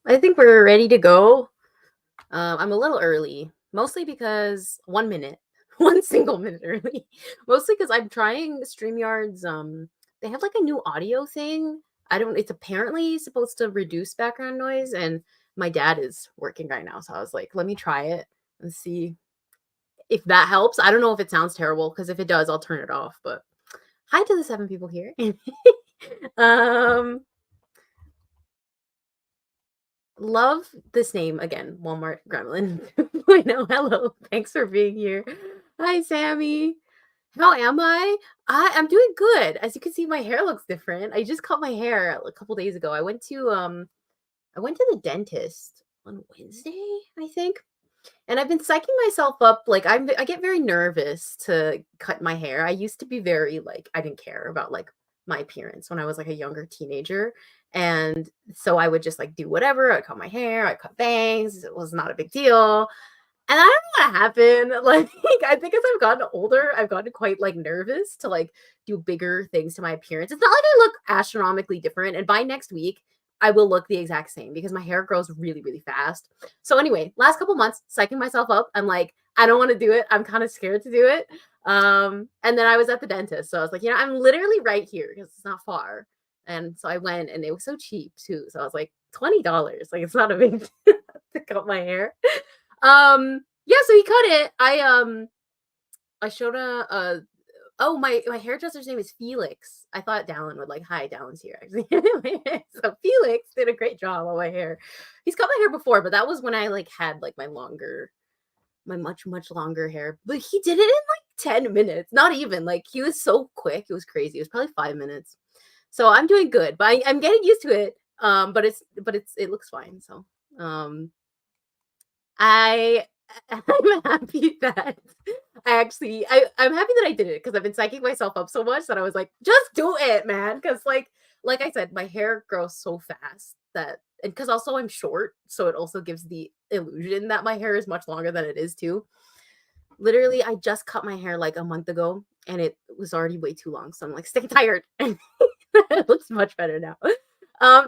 I think we're ready to go. I'm a little early, mostly because 1 minute, one single minute early. Mostly because I'm trying StreamYard's. They have like a new audio thing. I don't. It's apparently supposed to reduce background noise, and my dad is working right now, so I was like, let me try it and see if that helps. I don't know if it sounds terrible because if it does, I'll turn it off. But hi to the 7 people here. um, Love this name again, Walmart Gremlin. I know. Hello. Thanks for being here. Hi, Sammy. How am I? I'm doing good. As you can see, my hair looks different. I just cut my hair a couple days ago. I went to the dentist on Wednesday, I think. And I've been psyching myself up. Like I get very nervous to cut my hair. I used to be very like I didn't care about like my appearance when I was like a younger teenager. And so I would just like do whatever. I cut my hair, I cut bangs. It was not a big deal. And I don't know what happened. Like I think as I've gotten older, I've gotten quite like nervous to like do bigger things to my appearance. It's not like I look astronomically different. And by next week, I will look the exact same because my hair grows really, really fast. So anyway, last couple months, psyching myself up. I'm like, I don't want to do it. I'm kind of scared to do it. And then I was at the dentist. So I was like, I'm literally right here because it's not far. And so I went and it was so cheap too. So I was like, $20. Like it's not a big deal to cut my hair. Yeah, so he cut it. I showed a oh my hairdresser's name is Felix. I thought Dallin would like, hi, Dallin's here actually. So Felix did a great job on my hair. He's cut my hair before, but that was when I like had like my much longer hair. But he did it in like 10 minutes. Not even. Like he was so quick. It was crazy. It was probably 5 minutes. So I'm doing good, but I'm getting used to it. But it looks fine. So I I'm happy that I'm happy that I did it because I've been psyching myself up so much that I was like, just do it, man. Because like I said, my hair grows so fast that and because also I'm short, so it also gives the illusion that my hair is much longer than it is too. Literally, I just cut my hair like a month ago and it was already way too long. So I'm like sick and tired. It looks much better now.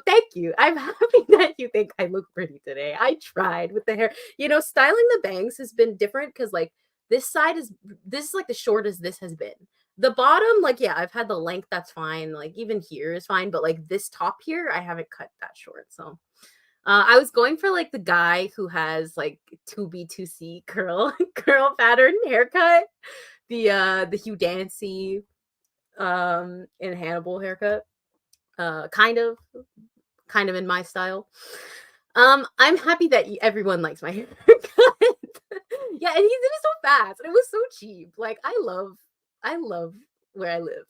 Thank you. I'm happy that you think I look pretty today. I tried with the hair. Styling the bangs has been different because like this is like the shortest this has been. The bottom, like, yeah, I've had the length, that's fine. Like even here is fine, but like this top here, I haven't cut that short. So I was going for like the guy who has like 2B2C curl pattern haircut. The Hugh Dancy in Hannibal haircut. Kind of in my style. I'm happy that everyone likes my haircut. Yeah, and he did it so fast, and it was so cheap. Like I love where I live.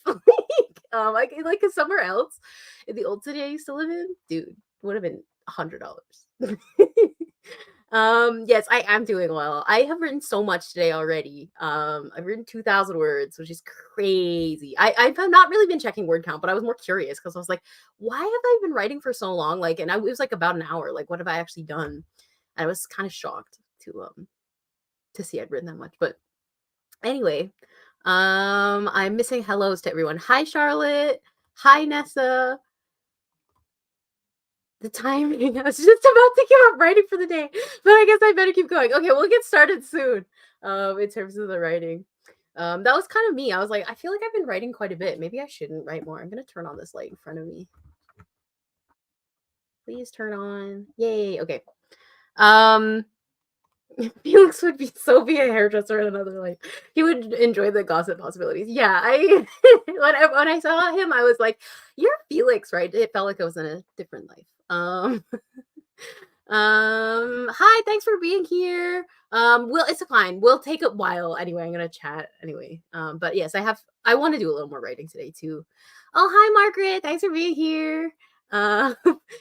Like somewhere else in the old city I used to live in, dude, would have been $100. Yes, I am doing well. I have written so much today already. I've written 2,000 words, which is crazy. I've not really been checking word count, but I was more curious because I was like, why have I been writing for so long? Like, and it was like about an hour. Like, what have I actually done? And I was kind of shocked to see I'd written that much. But anyway, I'm missing hellos to everyone. Hi, Charlotte. Hi, Nessa. The timing. I was just about to give up writing for the day, but I guess I better keep going. Okay, we'll get started soon. In terms of the writing. That was kind of me. I was like, I feel like I've been writing quite a bit. Maybe I shouldn't write more. I'm gonna turn on this light in front of me. Please turn on. Yay. Okay. Um Felix would be a hairdresser in another life. He would enjoy the gossip possibilities. Yeah, I when I saw him, I was like, "You're Felix, right?" It felt like I was in a different life. Hi, thanks for being here. It's fine. We'll take a while anyway. I'm gonna chat anyway. But yes, I want to do a little more writing today too. Oh, hi, Margaret. Thanks for being here. You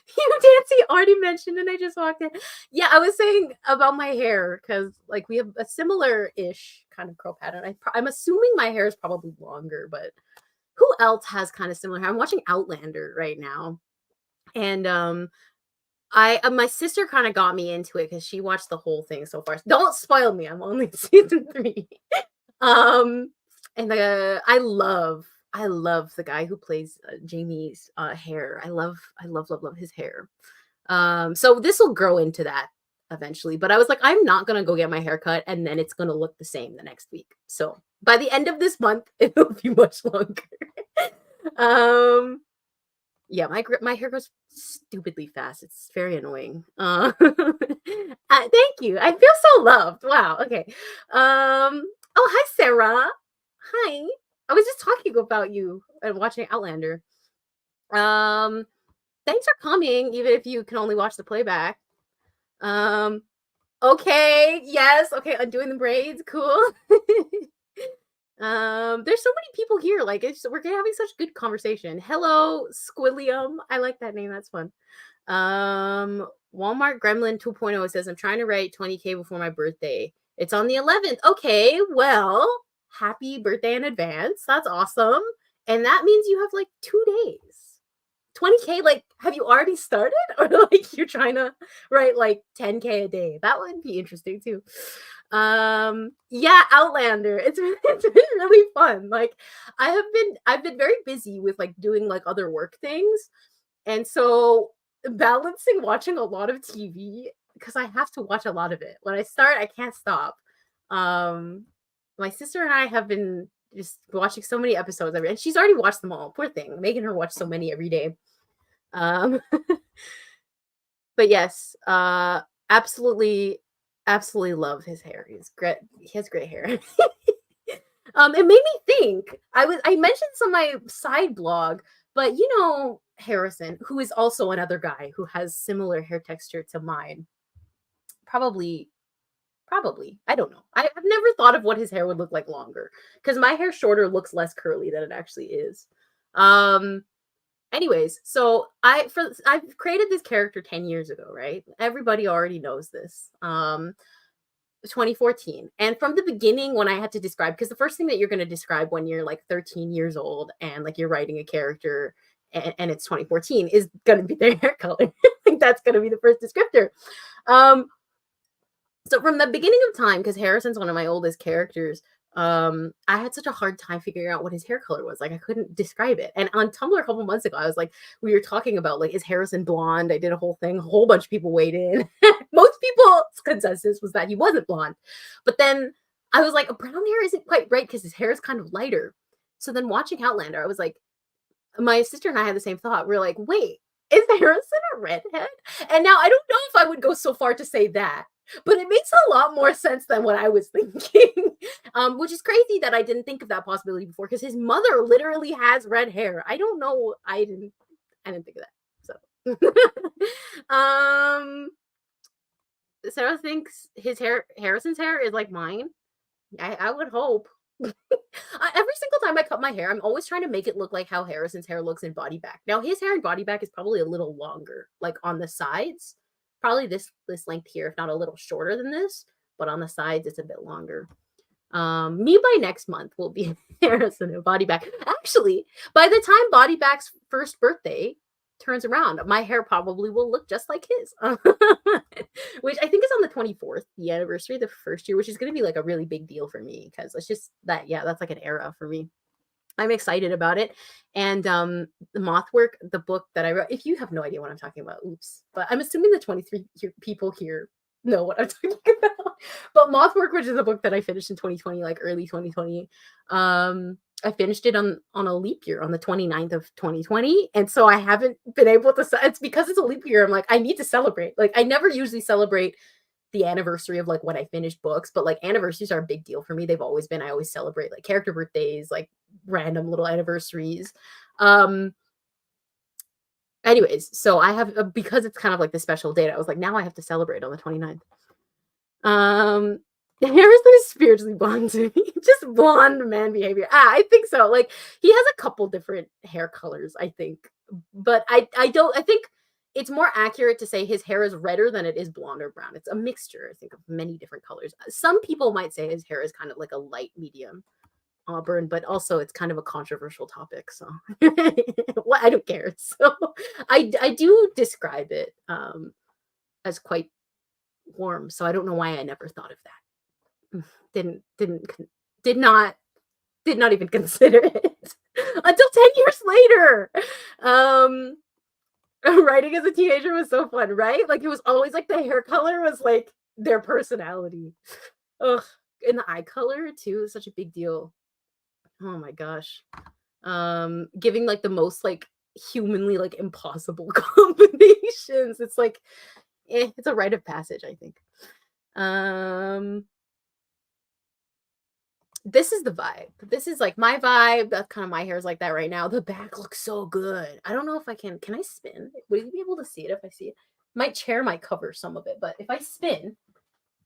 Dancy already mentioned, and I just walked in. Yeah, I was saying about my hair because like we have a similar-ish kind of curl pattern. I'm assuming my hair is probably longer, but who else has kind of similar hair? I'm watching Outlander right now, and I my sister kind of got me into it because she watched the whole thing so far. Don't spoil me. I'm only season 3. Um, and I love the guy who plays Jamie's hair. I love his hair. So this will grow into that eventually. But I was like, I'm not gonna go get my hair cut and then it's gonna look the same the next week. So by the end of this month, it will be much longer. um yeah, my hair grows stupidly fast. It's very annoying. Thank you. I feel so loved. Wow. Okay. Oh, hi, Sarah. Hi. I was just talking about you and watching Outlander. Um, Thanks for coming, even if you can only watch the playback. Um, okay. Yes. Okay. Undoing the braids. Cool. There's so many people here. Like we're having such good conversation. Hello, Squillium. I like that name. That's fun. Walmart Gremlin 2.0 says I'm trying to write 20K before my birthday. It's on the 11th. Okay, well, happy birthday in advance. That's awesome. And that means you have like 2 days. 20K, like, have you already started? Or like you're trying to write like 10K a day? That would be interesting too. Yeah, Outlander. It's been really fun. Like I've been very busy with like doing like other work things. And so balancing watching a lot of TV because I have to watch a lot of it. When I start, I can't stop. Um my sister and I have been just watching so many episodes every and she's already watched them all. Poor thing. Making her watch so many every day. Um but yes, absolutely absolutely love his hair. He has great hair. It made me think. I mentioned this on my side blog, but you know Harrison, who is also another guy who has similar hair texture to mine. Probably, probably. I don't know. I've never thought of what his hair would look like longer because my hair shorter looks less curly than it actually is. Um. Anyways, so I've created this character 10 years ago, right? Everybody already knows this. 2014. And from the beginning, when I had to describe, because the first thing that you're going to describe when you're like 13 years old and like you're writing a character and it's 2014 is going to be their hair color. I think that's going to be the first descriptor. Um, so from the beginning of time, because Harrison's one of my oldest characters, I had such a hard time figuring out what his hair color was. Like I couldn't describe it. And on Tumblr a couple months ago, I was like, we were talking about like, is Harrison blonde? I did a whole thing, a whole bunch of people weighed in. Most people's consensus was that he wasn't blonde. But then I was like, brown hair isn't quite right because his hair is kind of lighter. So then watching Outlander, I was like, my sister and I had the same thought. We're like, wait, is Harrison a redhead? And now I don't know if I would go so far to say that, but it makes a lot more sense than what I was thinking. Which is crazy that I didn't think of that possibility before because his mother literally has red hair. I don't know. I didn't think of that. So Sarah thinks Harrison's hair is like mine. I would hope. Every single time I cut my hair, I'm always trying to make it look like how Harrison's hair looks in body back. Now his hair in body back is probably a little longer, like on the sides, probably this length here, if not a little shorter than this, but on the sides it's a bit longer. Me by next month will be Harrison in body back. Actually, by the time body back's first birthday turns around, my hair probably will look just like his. Which I think is on the 24th, the anniversary of the first year, which is going to be like a really big deal for me because it's just that, yeah, that's like an era for me. I'm excited about it. And the Mothwork, the book that I wrote, if you have no idea what I'm talking about, oops, but I'm assuming the 23 people here know what I'm talking about. But Mothwork, which is a book that I finished in 2020, like early 2020, I finished it on a leap year on the 29th of 2020. And so I haven't been able to, it's because it's a leap year. I'm like, I need to celebrate. Like I never usually celebrate the anniversary of like when I finished books, but like anniversaries are a big deal for me. They've always been. I always celebrate like character birthdays, like random little anniversaries. Anyways, so I have because it's kind of like the special date, I was like, now I have to celebrate on the 29th. Harrison is spiritually blonde to me. Just blonde man behavior. I think so. Like he has a couple different hair colors, I think. But I think it's more accurate to say his hair is redder than it is blonde or brown. It's a mixture, I think, of many different colors. Some people might say his hair is kind of like a light medium auburn, but also it's kind of a controversial topic. So well, I don't care. So I do describe it as quite warm. So I don't know why I never thought of that. Did not even consider it until 10 years later. Writing as a teenager was so fun, right? Like, it was always like the hair color was like their personality. Ugh, and the eye color too is such a big deal. Oh my gosh. Giving like the most like humanly like impossible combinations. It's like it's a rite of passage, I think. Um this is the vibe. This is like my vibe. That's kind of my hair is like that right now. The back looks so good. I don't know if I can I spin? Would you be able to see it if I see it? My chair might cover some of it, but if I spin,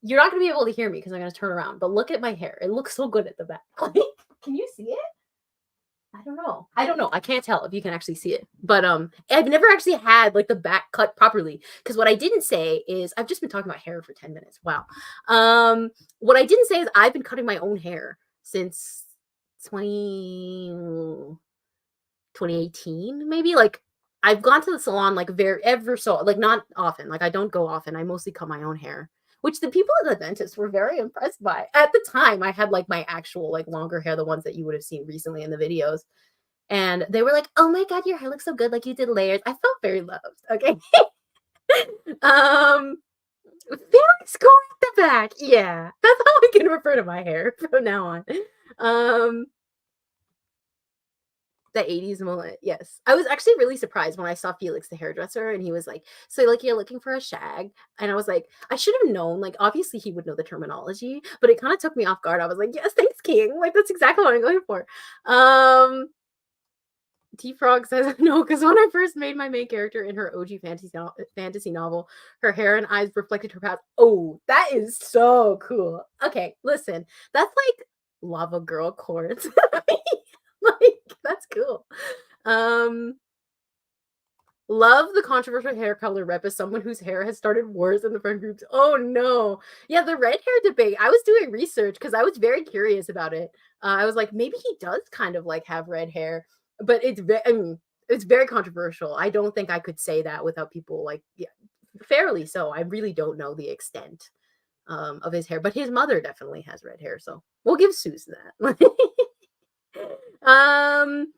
you're not gonna be able to hear me because I'm gonna turn around. But look at my hair. It looks so good at the back. Can you see it? I don't know. I don't know. I can't tell if you can actually see it. But I've never actually had like the back cut properly because what I didn't say is I've just been talking about hair for 10 minutes. Wow. What I didn't say is I've been cutting my own hair since 2018 maybe. Like I've gone to the salon like very ever so like not often. Like I don't go often. I mostly cut my own hair, which the people at the dentist were very impressed by. At the time, I had like my actual like longer hair, the ones that you would have seen recently in the videos. And they were like, "Oh my god, your hair looks so good, like you did layers." I felt very loved. Okay. um very score at the back. Yeah. That's how I can refer to my hair from now on. Um The 80s mullet, yes. I was actually really surprised when I saw Felix the hairdresser, and he was like, "So, like, you're looking for a shag?" And I was like, I should have known, like, obviously he would know the terminology, but it kinda took me off guard. I was like, "Yes, thanks, king." Like, that's exactly what I'm going for. T-Frog says, "No, because when I first made my main character in her OG fantasy novel, her hair and eyes reflected her past." Oh, that is so cool. Okay, listen, that's like Lava Girl chords. Like, that's cool. Um, love the controversial hair color rep as someone whose hair has started wars in the friend groups. Oh no. Yeah, the red hair debate. I was doing research because I was very curious about it. I was like, maybe he does kind of like have red hair, but I mean, it's very controversial. I don't think I could say that without people like, yeah, fairly so. I really don't know the extent of his hair, but his mother definitely has red hair, so we'll give Susan that. um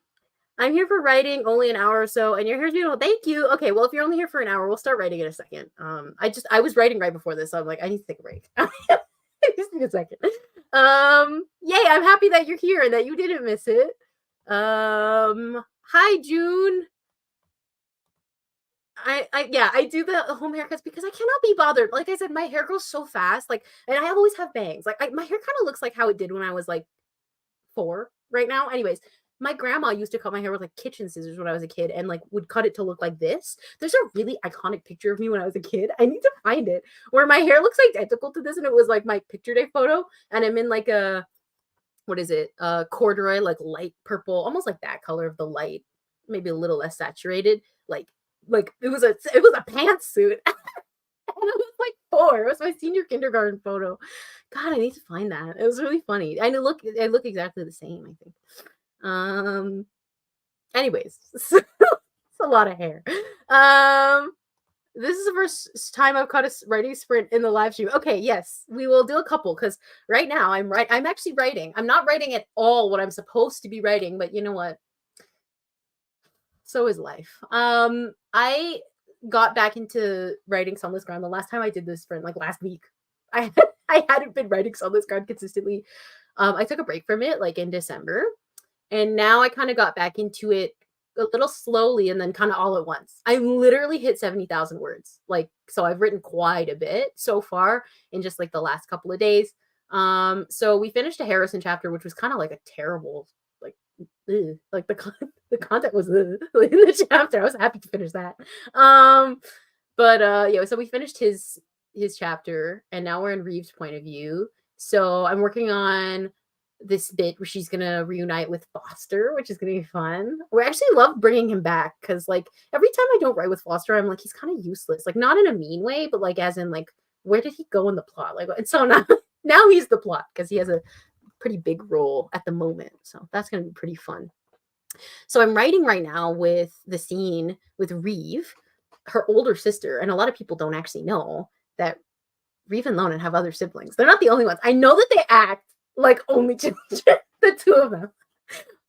I'm here for writing only an hour or so, and your hair's beautiful. Thank you. Okay, well, if you're only here for an hour, we'll start writing in a second. I was writing right before this, so I'm like, I need to take a break. I just need a second. Yay, I'm happy that you're here and that you didn't miss it. Hi June. Yeah, I do the home haircuts because I cannot be bothered. Like I said, my hair grows so fast. Like, and I always have bangs. Like, my hair kind of looks like how it did when I was like 4 right now. Anyways, my grandma used to cut my hair with like kitchen scissors when I was a kid and like would cut it to look like this. There's a really iconic picture of me when I was a kid. I need to find it where my hair looks identical to this, and it was like my picture day photo, and I'm in like a what is it? Corduroy, like light purple, almost like that color of the light, maybe a little less saturated. Like it was a pantsuit. And I was like 4. It was my senior kindergarten photo. God, I need to find that. It was really funny. I look exactly the same, I think. Anyways, it's a lot of hair. This is the first time I've caught a writing sprint in the live stream. Okay, yes, we will do a couple because right now I'm actually writing. I'm not writing at all what I'm supposed to be writing, but you know what? So is life. I got back into writing Sunless Ground the last time I did this sprint, like last week. I I hadn't been writing Sunless Ground consistently. I took a break from it like in December, and now I kind of got back into it a little slowly and then kind of all at once. I literally hit 70,000 words. Like, so I've written quite a bit so far in just like the last couple of days. So we finished a Harrison chapter, which was kind of like a terrible, like, like the content was in the chapter. I was happy to finish that. But yeah, so we finished his chapter, and now we're in Reeve's point of view. So I'm working on this bit where she's gonna reunite with Foster, which is gonna be fun. We actually love bringing him back because, like, every time I don't write with Foster, I'm like, he's kind of useless. Like, not in a mean way, but like, as in, like, where did he go in the plot? Like, and so now he's the plot because he has a pretty big role at the moment. So that's gonna be pretty fun. So I'm writing right now with the scene with Reeve, her older sister, and a lot of people don't actually know that Reeve and Lonan have other siblings. They're not the only ones. I know that they act like only children, the two of them,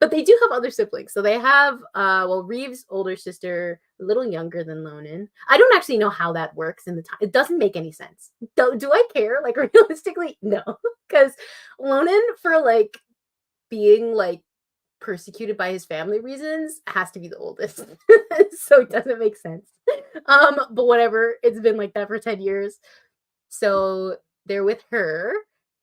but they do have other siblings. So they have, well, Reeve's older sister, a little younger than Lonan. I don't actually know how that works in the time. It doesn't make any sense. Do I care? Like realistically, no, because Lonan for like being like persecuted by his family reasons has to be the oldest. So it doesn't make sense. But whatever, it's been like that for 10 years. So they're with her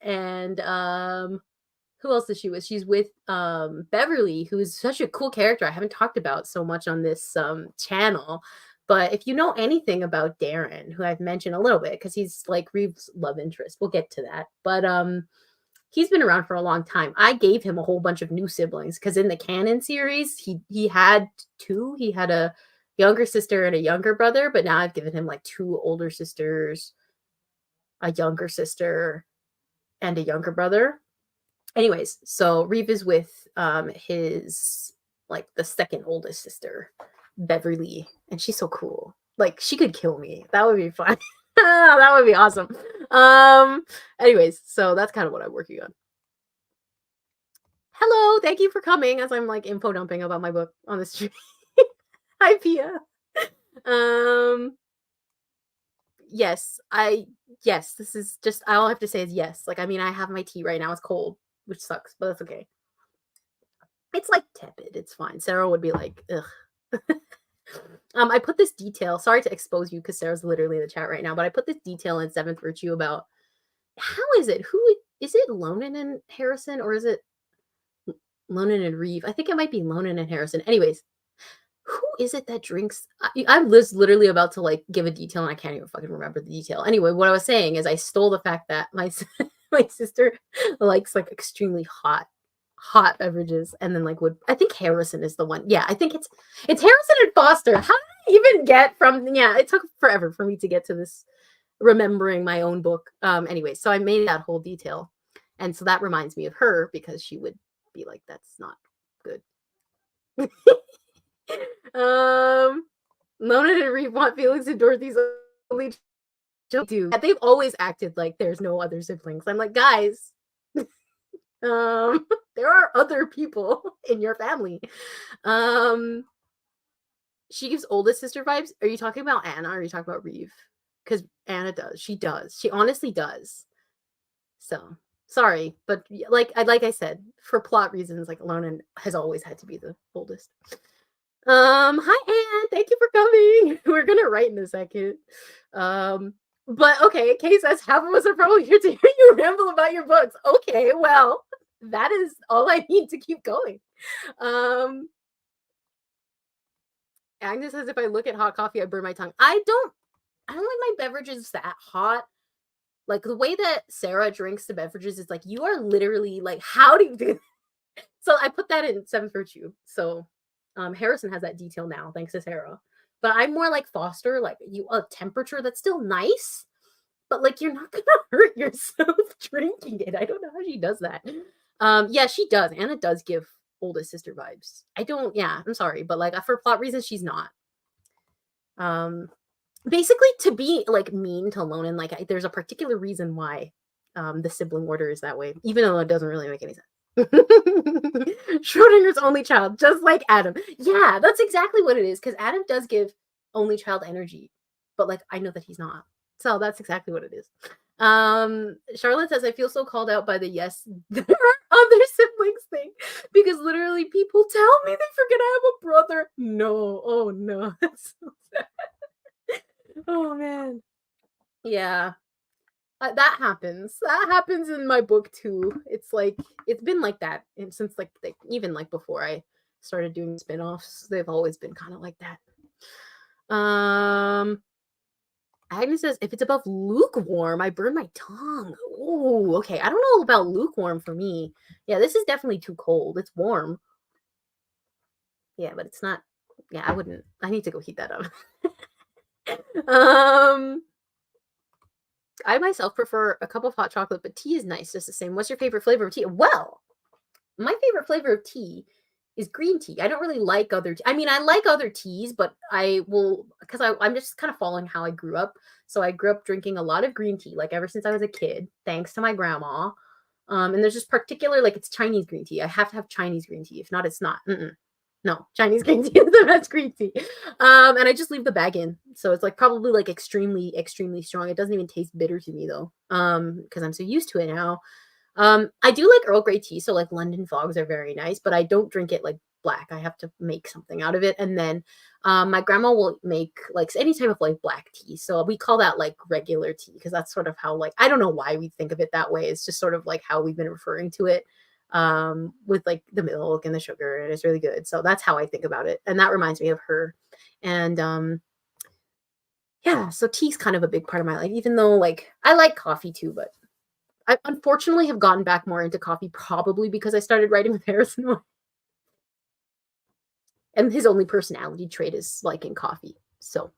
and who else is she with? She's with Beverly, who's such a cool character I haven't talked about so much on this channel. But if you know anything about Darren, who I've mentioned a little bit because he's like Reeve's love interest, we'll get to that. But he's been around for a long time. I gave him a whole bunch of new siblings because in the canon series, he had two. He had a younger sister and a younger brother, but now I've given him like two older sisters, a younger sister, and a younger brother. Anyways, so Reeve is with his like the second oldest sister, Beverly, and she's so cool. Like she could kill me. That would be fun. That would be awesome. Anyways, so that's kind of what I'm working on. Hello, thank you for coming as I'm like info dumping about my book on the stream. Hi, Pia. Yes, this is just all I have to say is yes. Like, I mean, I have my tea right now. It's cold, which sucks, but that's okay. It's like tepid. It's fine. Sarah would be like, ugh. I put this detail. Sorry to expose you because Sarah's literally in the chat right now, but I put this detail in Seventh Virtue about how is it? Who is it? Lonan and Harrison, or is it Lonan and Reeve? I think it might be Lonan and Harrison. Anyways, who is it that drinks? I'm literally about to like give a detail and I can't even fucking remember the detail. Anyway, what I was saying is I stole the fact that my sister likes like extremely hot beverages, and then like I think Harrison is the one. Yeah, I think it's Harrison and Foster. How did I even get from? Yeah, it took forever for me to get to this remembering my own book. Anyway, so I made that whole detail, and so that reminds me of her because she would be like, "That's not good." Mona and Reeve want Felix and Dorothy's only do. They've always acted like there's no other siblings. I'm like, guys, there are other people in your family. She gives oldest sister vibes. Are you talking about Anna or are you talking about Reeve? Because Anna does. She does. She honestly does. So sorry, but like I said, for plot reasons, like Lonan has always had to be the oldest. Hi Anne, thank you for coming. We're gonna write in a second. But okay, Kay says half of us are probably here to hear you ramble about your books. Okay, well, that is all I need to keep going. Agnes says if I look at hot coffee, I burn my tongue. I don't like my beverages that hot. Like the way that Sarah drinks the beverages is like you are literally like, how do you do that? So I put that in Seventh Virtue. So Harrison has that detail now, thanks to Sarah. But I'm more like Foster, like you a temperature that's still nice, but like you're not gonna hurt yourself drinking it. I don't know how she does that. Yeah, she does. Anna does give oldest sister vibes. I'm sorry, but like for plot reasons, she's not. Basically to be like mean to Lonan, like there's a particular reason why the sibling order is that way, even though it doesn't really make any sense. Schrodinger's only child, just like Adam. Yeah, that's exactly what it is. Because Adam does give only child energy, but like I know that he's not. So that's exactly what it is. Charlotte says I feel so called out by the yes, there are other siblings thing because literally people tell me they forget I have a brother. No, oh no, that's so sad. Oh man, yeah. That happens. That happens in my book too. It's like it's been like that since like even like before I started doing spin-offs. They've always been kind of like that. Agnes says if it's above lukewarm, I burn my tongue. Oh, okay. I don't know about lukewarm for me. Yeah, this is definitely too cold. It's warm. Yeah, but it's not. Yeah, I wouldn't. I need to go heat that up. I myself prefer a cup of hot chocolate, but tea is nice, just the same. What's your favorite flavor of tea? Well, my favorite flavor of tea is green tea. I don't really like other I mean, I like other teas, but I will because I'm just kind of following how I grew up. So I grew up drinking a lot of green tea, like ever since I was a kid, thanks to my grandma. And there's this particular, like it's Chinese green tea. I have to have Chinese green tea. If not, it's not. No, Chinese green tea is the best green tea. And I just leave the bag in. So it's like probably like extremely, extremely strong. It doesn't even taste bitter to me though. Because I'm so used to it now. I do like Earl Grey tea, so like London fogs are very nice, but I don't drink it like black. I have to make something out of it. And then my grandma will make like any type of like black tea. So we call that like regular tea because that's sort of how like I don't know why we think of it that way. It's just sort of like how we've been referring to it with like the milk and the sugar, and it's really good. So that's how I think about it. And that reminds me of her. And yeah, so tea's kind of a big part of my life, even though like I like coffee too, but I unfortunately have gotten back more into coffee probably because I started writing with Harrison White. And his only personality trait is liking coffee. So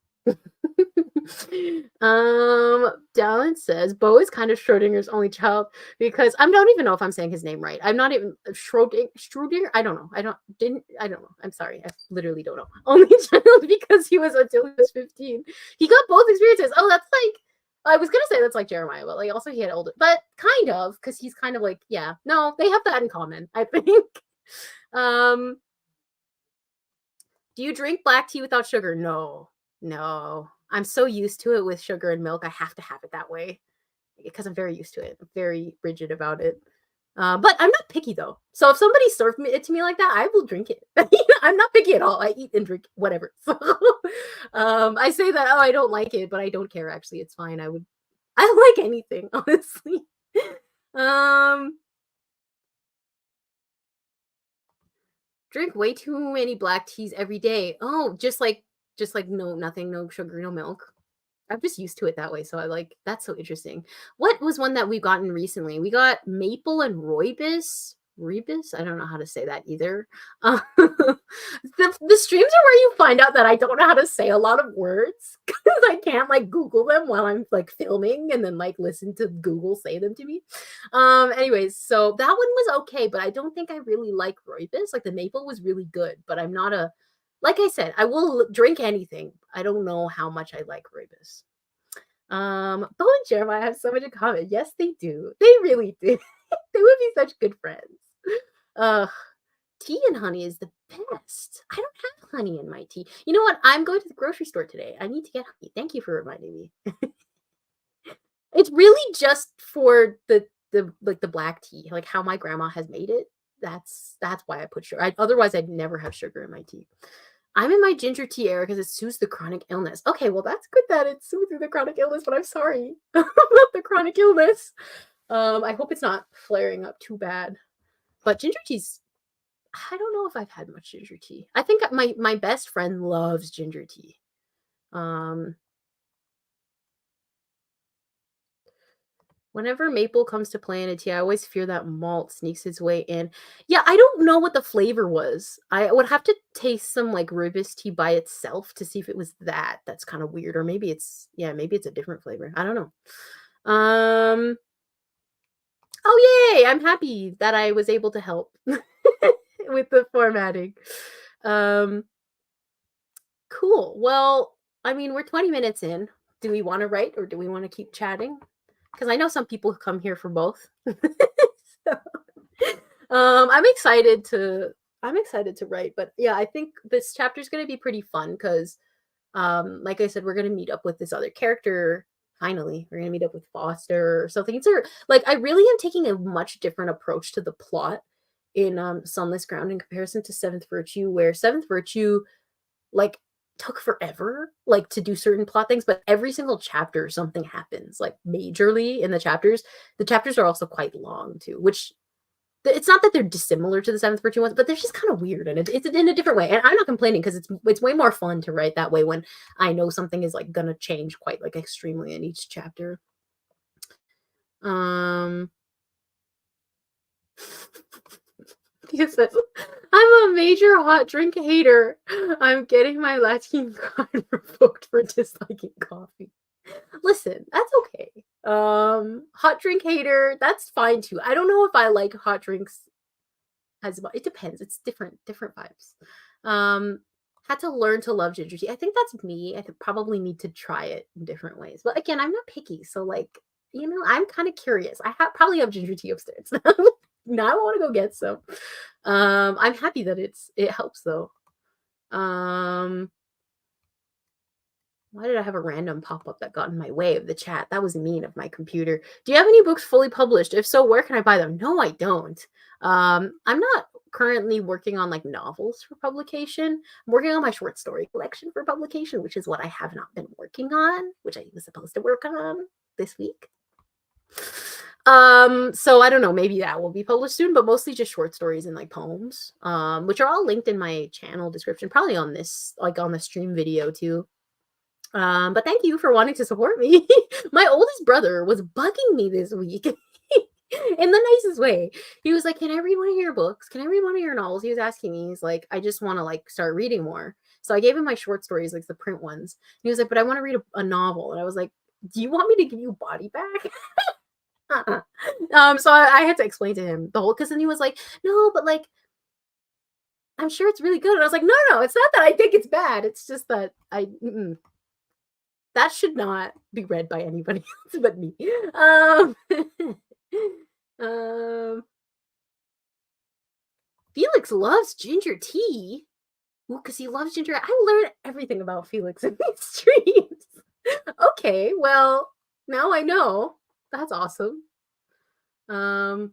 Dallin says Bo is kind of Schrodinger's only child because I don't even know if I'm saying his name right. I'm not even Schrodinger. I don't know. I don't know. I'm sorry. I literally don't know. Only child because he was until he was 15. He got both experiences. Oh, that's like I was gonna say that's like Jeremiah, but like also he had older, but kind of because he's kind of like yeah. No, they have that in common. I think. Um, do you drink black tea without sugar? No, no. I'm so used to it with sugar and milk. I have to have it that way because I'm very used to it. I'm very rigid about it. But I'm not picky though. So if somebody served it to me like that, I will drink it. I'm not picky at all. I eat and drink whatever. So I say that, oh, I don't like it, but I don't care actually. It's fine. I like anything, honestly. Um drink way too many black teas every day. Oh, just like no nothing, no sugar, no milk. I'm just used to it that way. So I like that's so interesting. What was one that we've gotten recently? We got maple and rooibos. Rooibos? I don't know how to say that either. The streams are where you find out that I don't know how to say a lot of words because I can't like Google them while I'm like filming and then like listen to Google say them to me. Anyways, so that one was okay, but I don't think I really like rooibos. Like the maple was really good, but I'm not a like I said, I will drink anything. I don't know how much I like rooibos. Bo and Jeremiah have so much in common. Yes, they do. They really do. They would be such good friends. Ugh, tea and honey is the best. I don't have honey in my tea. You know what? I'm going to the grocery store today. I need to get honey. Thank you for reminding me. It's really just for the like the black tea, like how my grandma has made it. That's why I put sugar. Otherwise, I'd never have sugar in my tea. I'm in my ginger tea era because it soothes the chronic illness. Okay, well that's good that it's soothing the chronic illness, but I'm sorry about the chronic illness. I hope it's not flaring up too bad. But ginger tea's I don't know if I've had much ginger tea. I think my best friend loves ginger tea. Um Whenever maple comes to play in a tea, I always fear that malt sneaks its way in. Yeah, I don't know what the flavor was. I would have to taste some like rooibos tea by itself to see if it was that. That's kind of weird. Or maybe it's yeah, maybe it's a different flavor. I don't know. Oh yay! I'm happy that I was able to help with the formatting. Um cool. Well, I mean, we're 20 minutes in. Do we want to write or do we want to keep chatting? Because I know some people come here for both. So, I'm excited to write, but yeah, I think this chapter is going to be pretty fun because like I said, we're going to meet up with this other character. Finally, we're going to meet up with Foster. So things are like I really am taking a much different approach to the plot in Sunless Ground in comparison to Seventh Virtue, where Seventh Virtue like took forever like to do certain plot things, but every single chapter something happens like majorly in the chapters. The chapters are also quite long too, which it's not that they're dissimilar to the Seventh Virtue ones, but they're just kind of weird and it's in a different way. And I'm not complaining because it's way more fun to write that way when I know something is like gonna change quite like extremely in each chapter. Um He says, I'm a major hot drink hater. I'm getting my Latine card revoked for disliking coffee. Listen, that's okay. Hot drink hater, that's fine too. I don't know if I like hot drinks as much. It depends. It's different vibes. Had to learn to love ginger tea. I think that's me. I could probably need to try it in different ways. But again, I'm not picky, so like, I'm kind of curious. Probably have ginger tea upstairs. Now I want to go get some. I'm happy that it helps though. Um, why did I have a random pop-up that got in my way of the chat? That was mean of my computer. Do you have any books fully published? If so, where can I buy them? No, I don't. I'm not currently working on like novels for publication. I'm working on my short story collection for publication, which is what I have not been working on, which I was supposed to work on this week. So I don't know, maybe that will be published soon, but mostly just short stories and like poems, which are all linked in my channel description, probably on this, like on the stream video too. But thank you for wanting to support me. My oldest brother was bugging me this week in the nicest way. He was like, "Can I read one of your books? Can I read one of your novels?" He was asking me. He's like, "I just want to like start reading more." So I gave him my short stories, like the print ones. He was like, "But I want to read a novel." And I was like, "Do you want me to give you body back?" So I had to explain to him the whole, because then he was like, "No, but like, I'm sure it's really good." And I was like, "No, no, it's not that I think it's bad. It's just that that should not be read by anybody else but me." Um, um, Felix loves ginger tea. Well, because he loves ginger. I learned everything about Felix in these streams. Okay, well, now I know. That's awesome. Fennel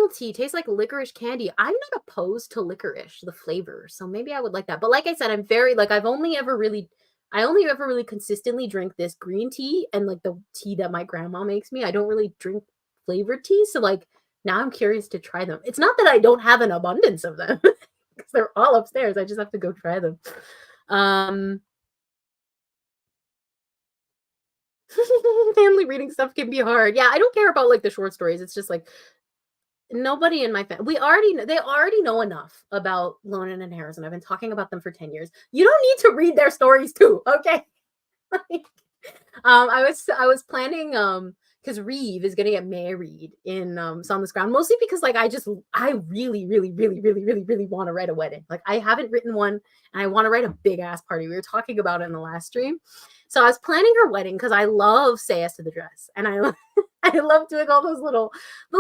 tea tastes like licorice candy. I'm not opposed to licorice, the flavor, so maybe I would like that. But like I said, I'm very like I only ever really consistently drink this green tea and like the tea that my grandma makes me. I don't really drink flavored tea, so like now I'm curious to try them. It's not that I don't have an abundance of them because they're all upstairs. I just have to go try them. Family reading stuff can be hard. Yeah, I don't care about like the short stories. It's just like nobody in my family, they already know enough about Lonan and Harrison. I've been talking about them for 10 years. You don't need to read their stories too, okay? Like, I was planning because Reeve is gonna get married in Son this Ground, mostly because like I really, really, really, really, really, really want to write a wedding. Like I haven't written one and I want to write a big ass party. We were talking about it in the last stream. So I was planning her wedding because I love Say Yes to the Dress. And I love doing all those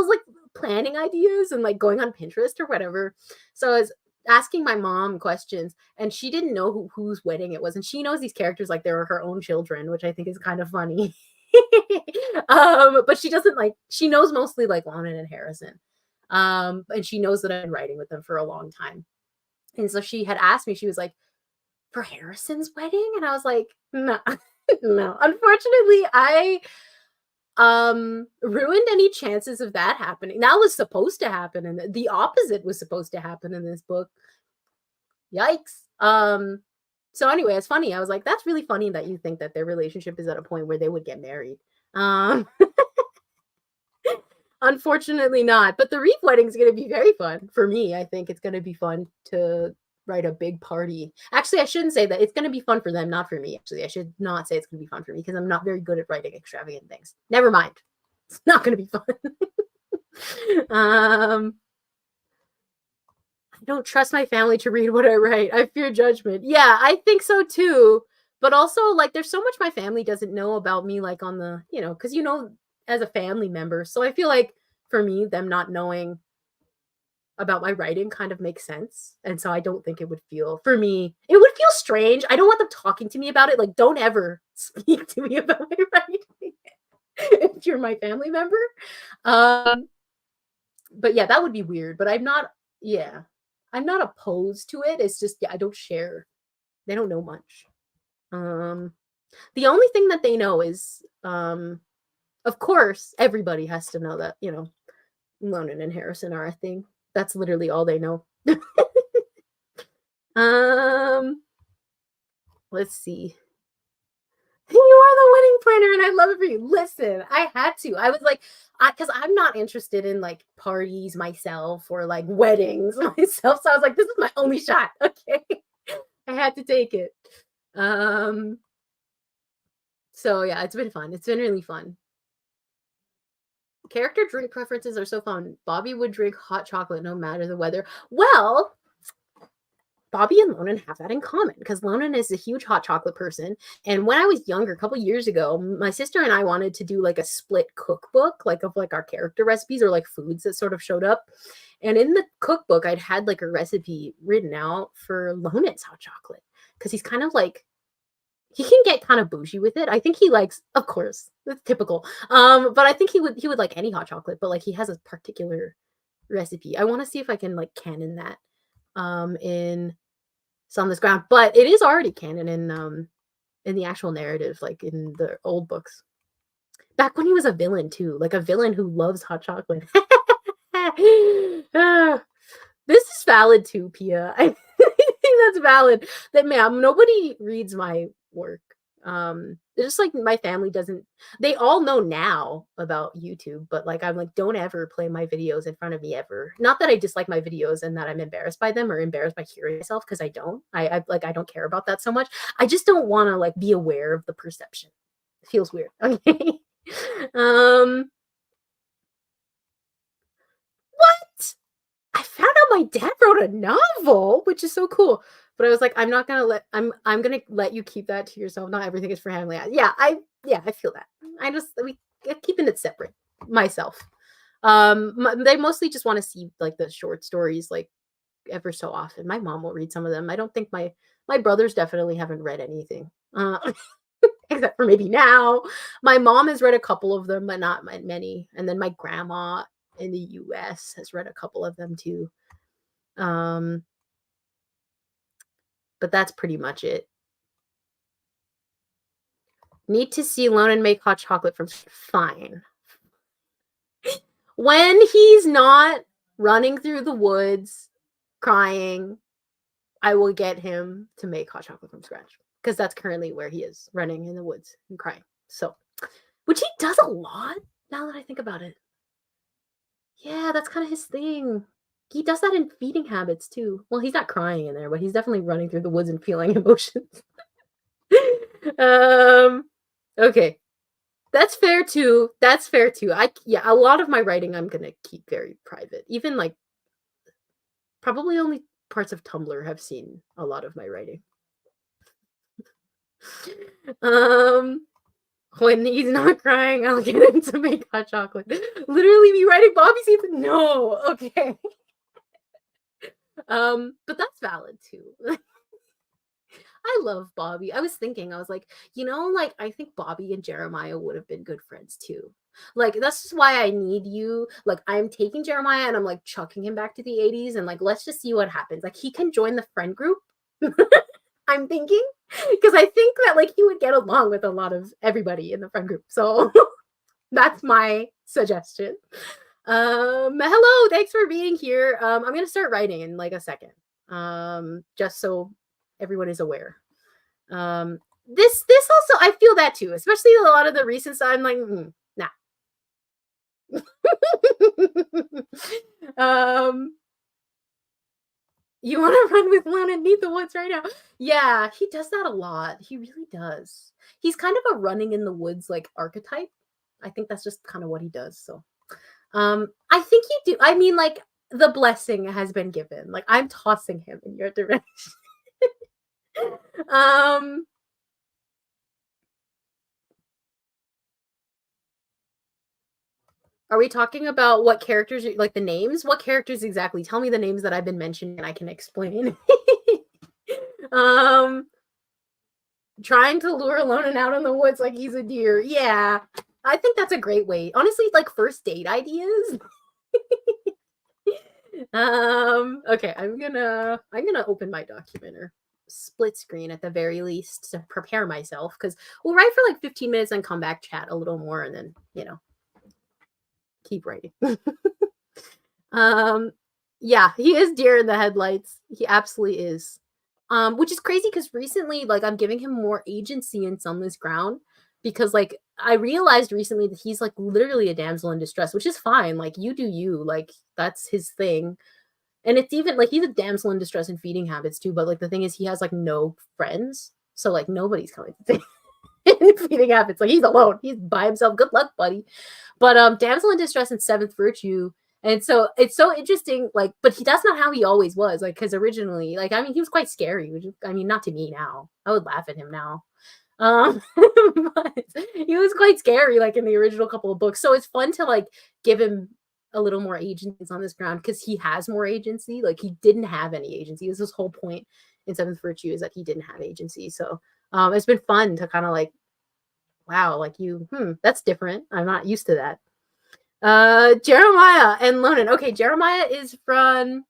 like planning ideas and like going on Pinterest or whatever. So I was asking my mom questions and she didn't know whose wedding it was, and she knows these characters like they were her own children, which I think is kind of funny. But she doesn't like, she knows mostly like Lonan and Harrison, and she knows that I've been writing with them for a long time. And so she had asked me, she was like, "For Harrison's wedding?" And I was like, "No." No, unfortunately I ruined any chances of that happening. That was supposed to happen, and the opposite was supposed to happen in this book. Yikes. So anyway, it's funny. I was like, that's really funny that you think that their relationship is at a point where they would get married. Um Unfortunately not. But the Reef wedding is going to be very fun for me. I think it's going to be fun to write a big party. Actually, I shouldn't say that. It's going to be fun for them, not for me. Actually, I should not say it's going to be fun for me because I'm not very good at writing extravagant things. Never mind. It's not going to be fun. I don't trust my family to read what I write. I fear judgment. Yeah, I think so too. But also, like, there's so much my family doesn't know about me, like on the, because as a family member. So I feel like for me, them not knowing about my writing kind of makes sense. And so I don't think it would feel, for me, it would feel strange. I don't want them talking to me about it. Like, don't ever speak to me about my writing if you're my family member. But yeah, that would be weird. But yeah, I'm not opposed to it. It's just, yeah, I don't share. They don't know much. The only thing that they know is, of course, everybody has to know that, Lonan and Harrison are a thing. That's literally all they know. Let's see. You are the wedding planner and I love it for you. Listen, I had to. I was like, because I'm not interested in like parties myself or like weddings myself. So I was like, this is my only shot. Okay. I had to take it. So yeah, it's been fun. It's been really fun. Character drink preferences are so fun. Bobby would drink hot chocolate no matter the weather. Well, Bobby and Lonan have that in common because Lonan is a huge hot chocolate person. And when I was younger, a couple years ago, my sister and I wanted to do like a split cookbook, like of like our character recipes or like foods that sort of showed up. And in the cookbook, I'd had like a recipe written out for Lonit's hot chocolate because he's kind of like he can get kind of bougie with it. I think he likes, of course, that's typical. But I think he would like any hot chocolate, but like he has a particular recipe. I want to see if I can like canon that in Some This Ground, but it is already canon in the actual narrative, like in the old books. Back when he was a villain too, like a villain who loves hot chocolate. Ah, this is valid too, Pia. I think that's valid. That ma'am, nobody reads my work. It's just like my family doesn't. They all know now about YouTube, but like I'm like, don't ever play my videos in front of me ever. Not that I dislike my videos and that I'm embarrassed by them or embarrassed by hearing myself because I don't. I like I don't care about that so much. I just don't want to like be aware of the perception. It feels weird. Okay. um, what? I found out my dad wrote a novel, which is so cool. But I was like, I'm gonna let you keep that to yourself. Not everything is for family. Yeah, I feel that. We keeping it separate. Myself. They mostly just want to see like the short stories like ever so often. My mom will read some of them. I don't think my brothers definitely haven't read anything. Except for maybe now. My mom has read a couple of them, but not many. And then my grandma in the US has read a couple of them too. Um, but that's pretty much it. Need to see Lonan make hot chocolate from fine. When he's not running through the woods crying, I will get him to make hot chocolate from scratch because that's currently where he is, running in the woods and crying. So, which he does a lot now that I think about it. Yeah, that's kind of his thing. He does that in Feeding Habits too. Well, he's not crying in there, but he's definitely running through the woods and feeling emotions. Okay. That's fair too. That's fair too. Yeah, a lot of my writing I'm gonna keep very private. Even like probably only parts of Tumblr have seen a lot of my writing. Um when he's not crying, I'll get him to make hot chocolate. Literally me writing Bobby Seeds. No, okay. But that's valid too. I love Bobby. I was thinking, I was like, like I think Bobby and Jeremiah would have been good friends too. Like that's just why I need you. Like I'm taking Jeremiah and I'm like chucking him back to the 80s and like let's just see what happens. Like he can join the friend group. I'm thinking because I think that like he would get along with a lot of everybody in the friend group. So that's my suggestion. Hello, thanks for being here. I'm gonna start writing in like a second. Just so everyone is aware. This also I feel that too, especially a lot of the recent stuff. I'm like, nah. You want to run with Lana Need the Woods right now? Yeah, he does that a lot. He really does. He's kind of a running in the woods like archetype. I think that's just kind of what he does. So, I think you do. I mean, like the blessing has been given. Like I'm tossing him in your direction. um Are we talking about what characters, like the names? What characters exactly? Tell me the names that I've been mentioning and I can explain. um, Trying to lure Lonan out in the woods like he's a deer. Yeah, I think that's a great way. Honestly, like first date ideas. Okay, I'm gonna open my document or split screen at the very least to prepare myself because we'll write for like 15 minutes and come back, chat a little more, and then keep writing. um yeah, he is deer in the headlights. He absolutely is. Which is crazy because recently like I'm giving him more agency in Some This Ground because like I realized recently that he's like literally a damsel in distress, which is fine. Like you do you, like that's his thing. And it's even like he's a damsel in distress in Feeding Habits too, but like the thing is he has like no friends. So like nobody's coming to Feeding Habits. Like he's alone. He's by himself. Good luck, buddy. But damsel in distress in Seventh Virtue. And so it's so interesting, like, but that's not how he always was. Like, because originally, like, I mean, he was quite scary, which I mean, not to me now. I would laugh at him now. But he was quite scary, like in the original couple of books. So it's fun to like give him a little more agency on this ground because he has more agency. Like he didn't have any agency. This is his whole point in Seventh Virtue is that he didn't have agency. So it's been fun to kind of like, wow, like that's different. I'm not used to that. Jeremiah and Lonan. Okay, Jeremiah is from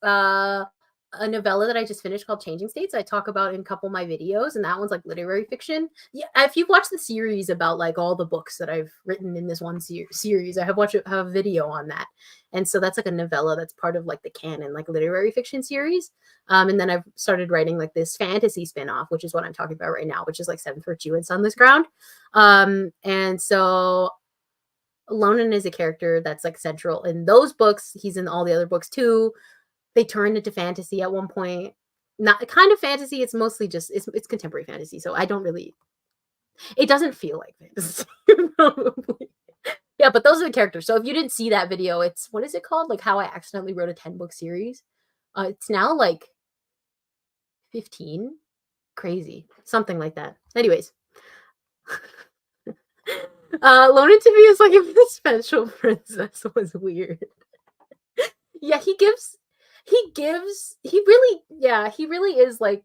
a novella that I just finished called Changing States. I talk about in a couple of my videos, and that one's like literary fiction. Yeah, if you've watched the series about like all the books that I've written in this one series, I have watched a video on that, and so that's like a novella that's part of like the canon, like literary fiction series. And then I've started writing like this fantasy spinoff, which is what I'm talking about right now, which is like Seventh Virtue and Sunless Ground. And so Lonan is a character that's like central in those books. He's in all the other books too. They turned into fantasy at one point. Not kind of fantasy. It's mostly just it's contemporary fantasy. So I don't really. It doesn't feel like fantasy. Probably. Yeah, but those are the characters. So if you didn't see that video, it's what is it called? Like how I accidentally wrote a 10-book series. It's now like 15. Crazy, something like that. Anyways. Lonan to me is like if the special princess was weird. Yeah, he really is like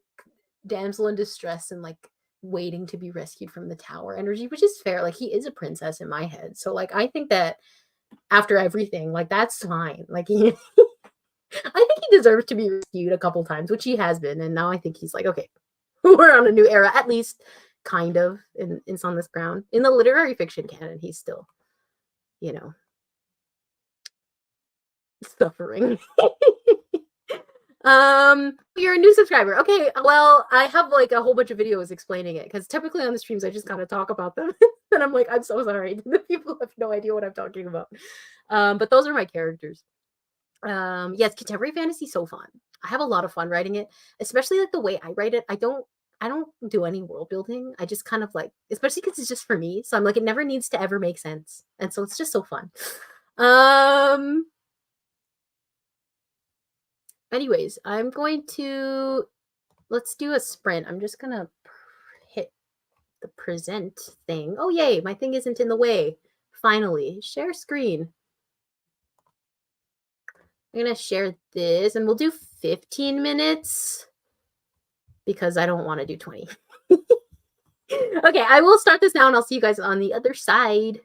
damsel in distress and like waiting to be rescued from the tower energy, which is fair. Like he is a princess in my head. So like I think that after everything, like that's fine. Like I think he deserves to be rescued a couple times, which he has been, and now I think he's like, okay, we're on a new era, at least kind of in On This Ground. In the literary fiction canon, he's still, suffering. You're a new subscriber. Okay, well, I have like a whole bunch of videos explaining it because typically on the streams I just kind of talk about them, and I'm like, I'm so sorry. The people have no idea what I'm talking about. But those are my characters. Yes, contemporary fantasy so fun. I have a lot of fun writing it, especially like the way I write it. I don't do any world building. I just kind of like, especially because it's just for me. So I'm like, it never needs to ever make sense, and so it's just so fun. Anyways, I'm going to let's do a sprint. I'm just gonna hit the present thing. Oh yay, my thing isn't in the way. Finally, share screen. I'm gonna share this and we'll do 15 minutes because I don't want to do 20. Okay, I will start this now and I'll see you guys on the other side.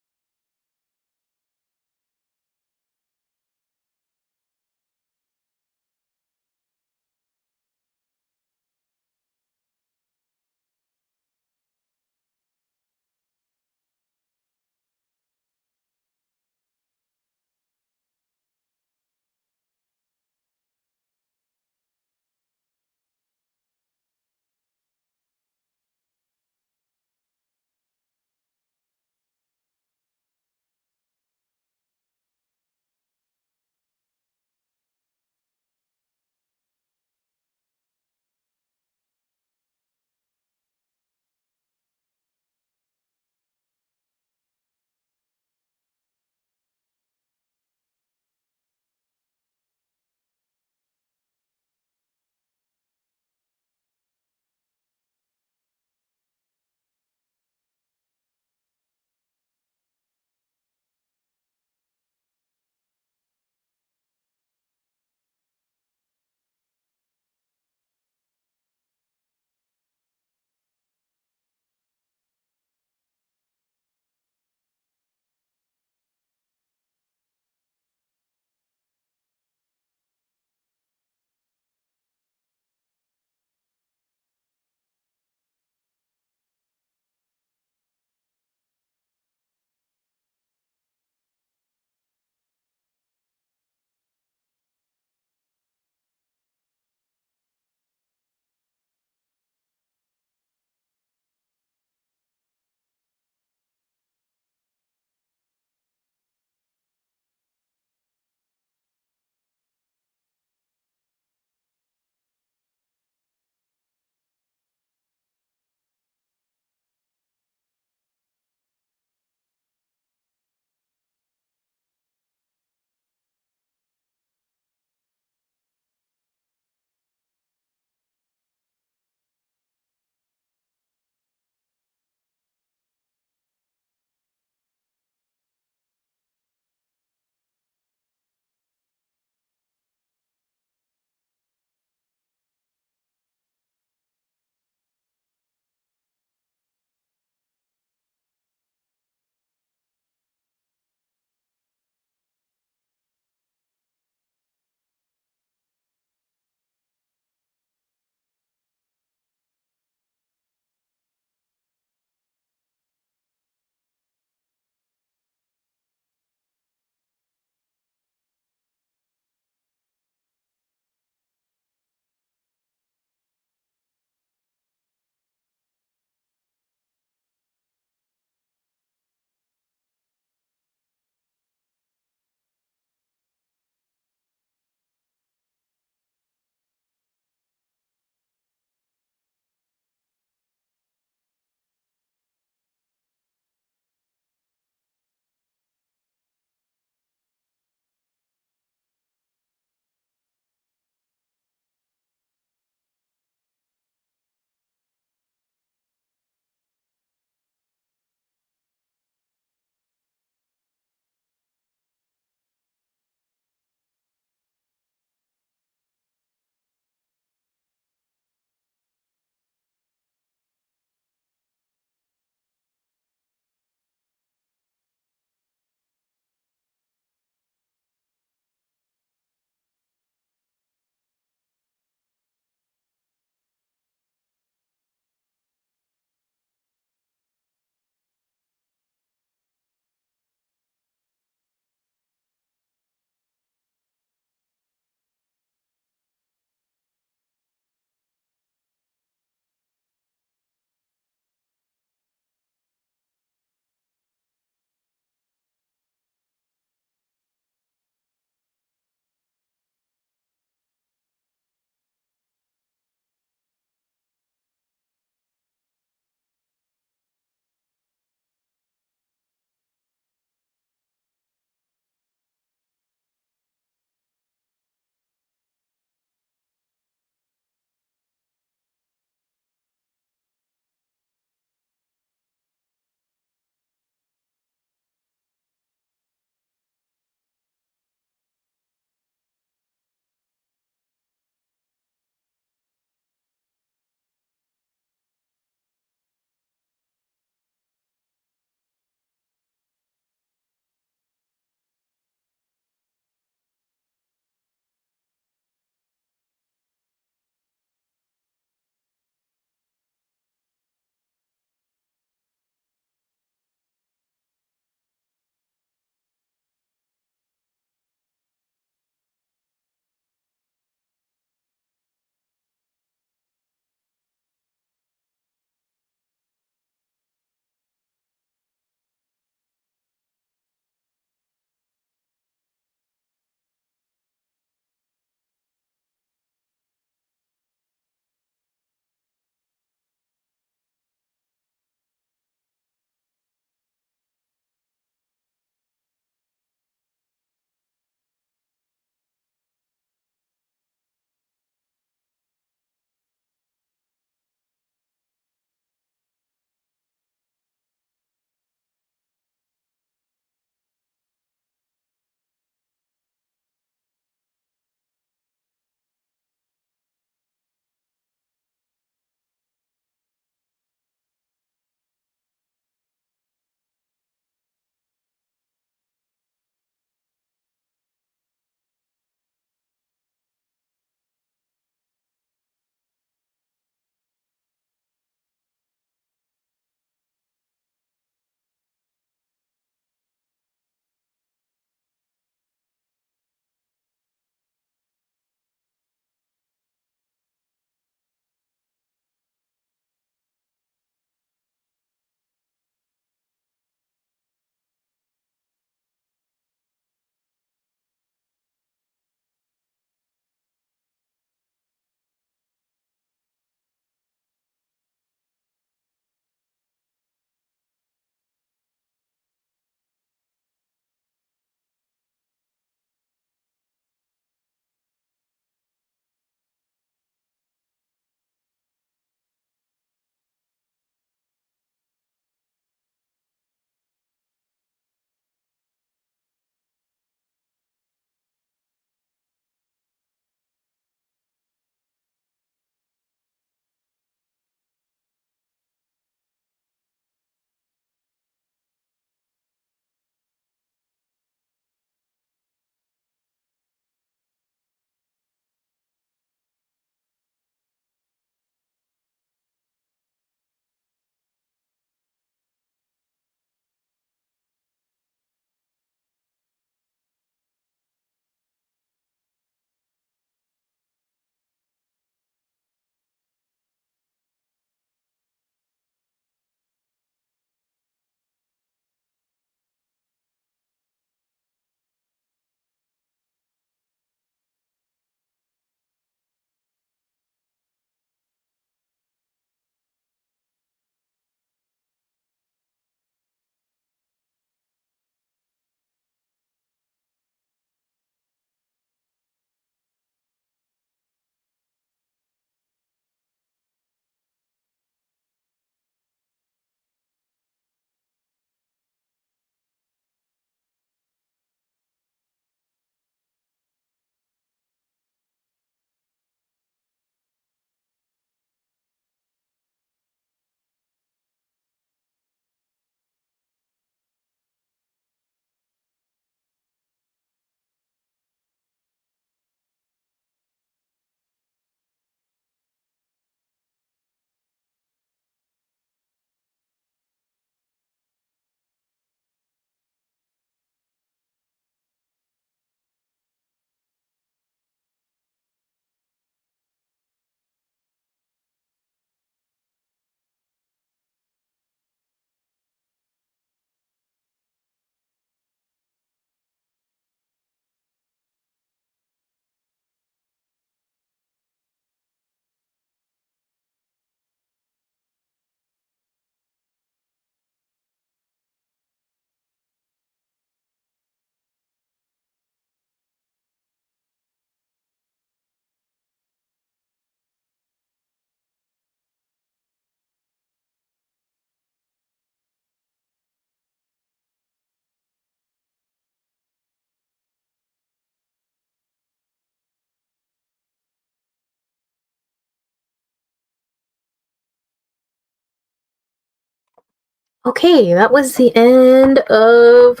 Okay, that was the end of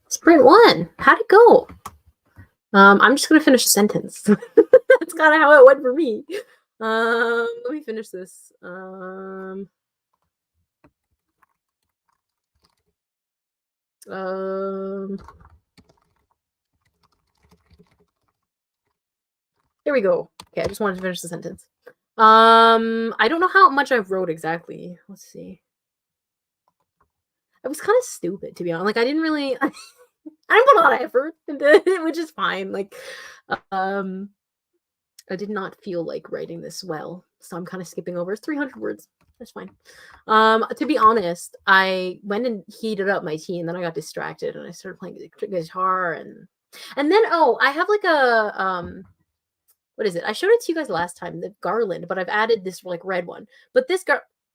sprint 1. How'd it go? I'm just gonna finish a sentence. That's kind of how it went for me. Let me finish this. There we go. Okay, I just wanted to finish the sentence. I don't know how much I wrote exactly. Let's see. It was kind of stupid, to be honest. Like, I didn't really, I didn't put a lot of effort into it, which is fine. Like, I did not feel like writing this well, so I'm kind of skipping over. It's 300 words. That's fine. To be honest, I went and heated up my tea, and then I got distracted, and I started playing guitar, and then I have like a what is it? I showed it to you guys last time, the garland, but I've added this like red one. But this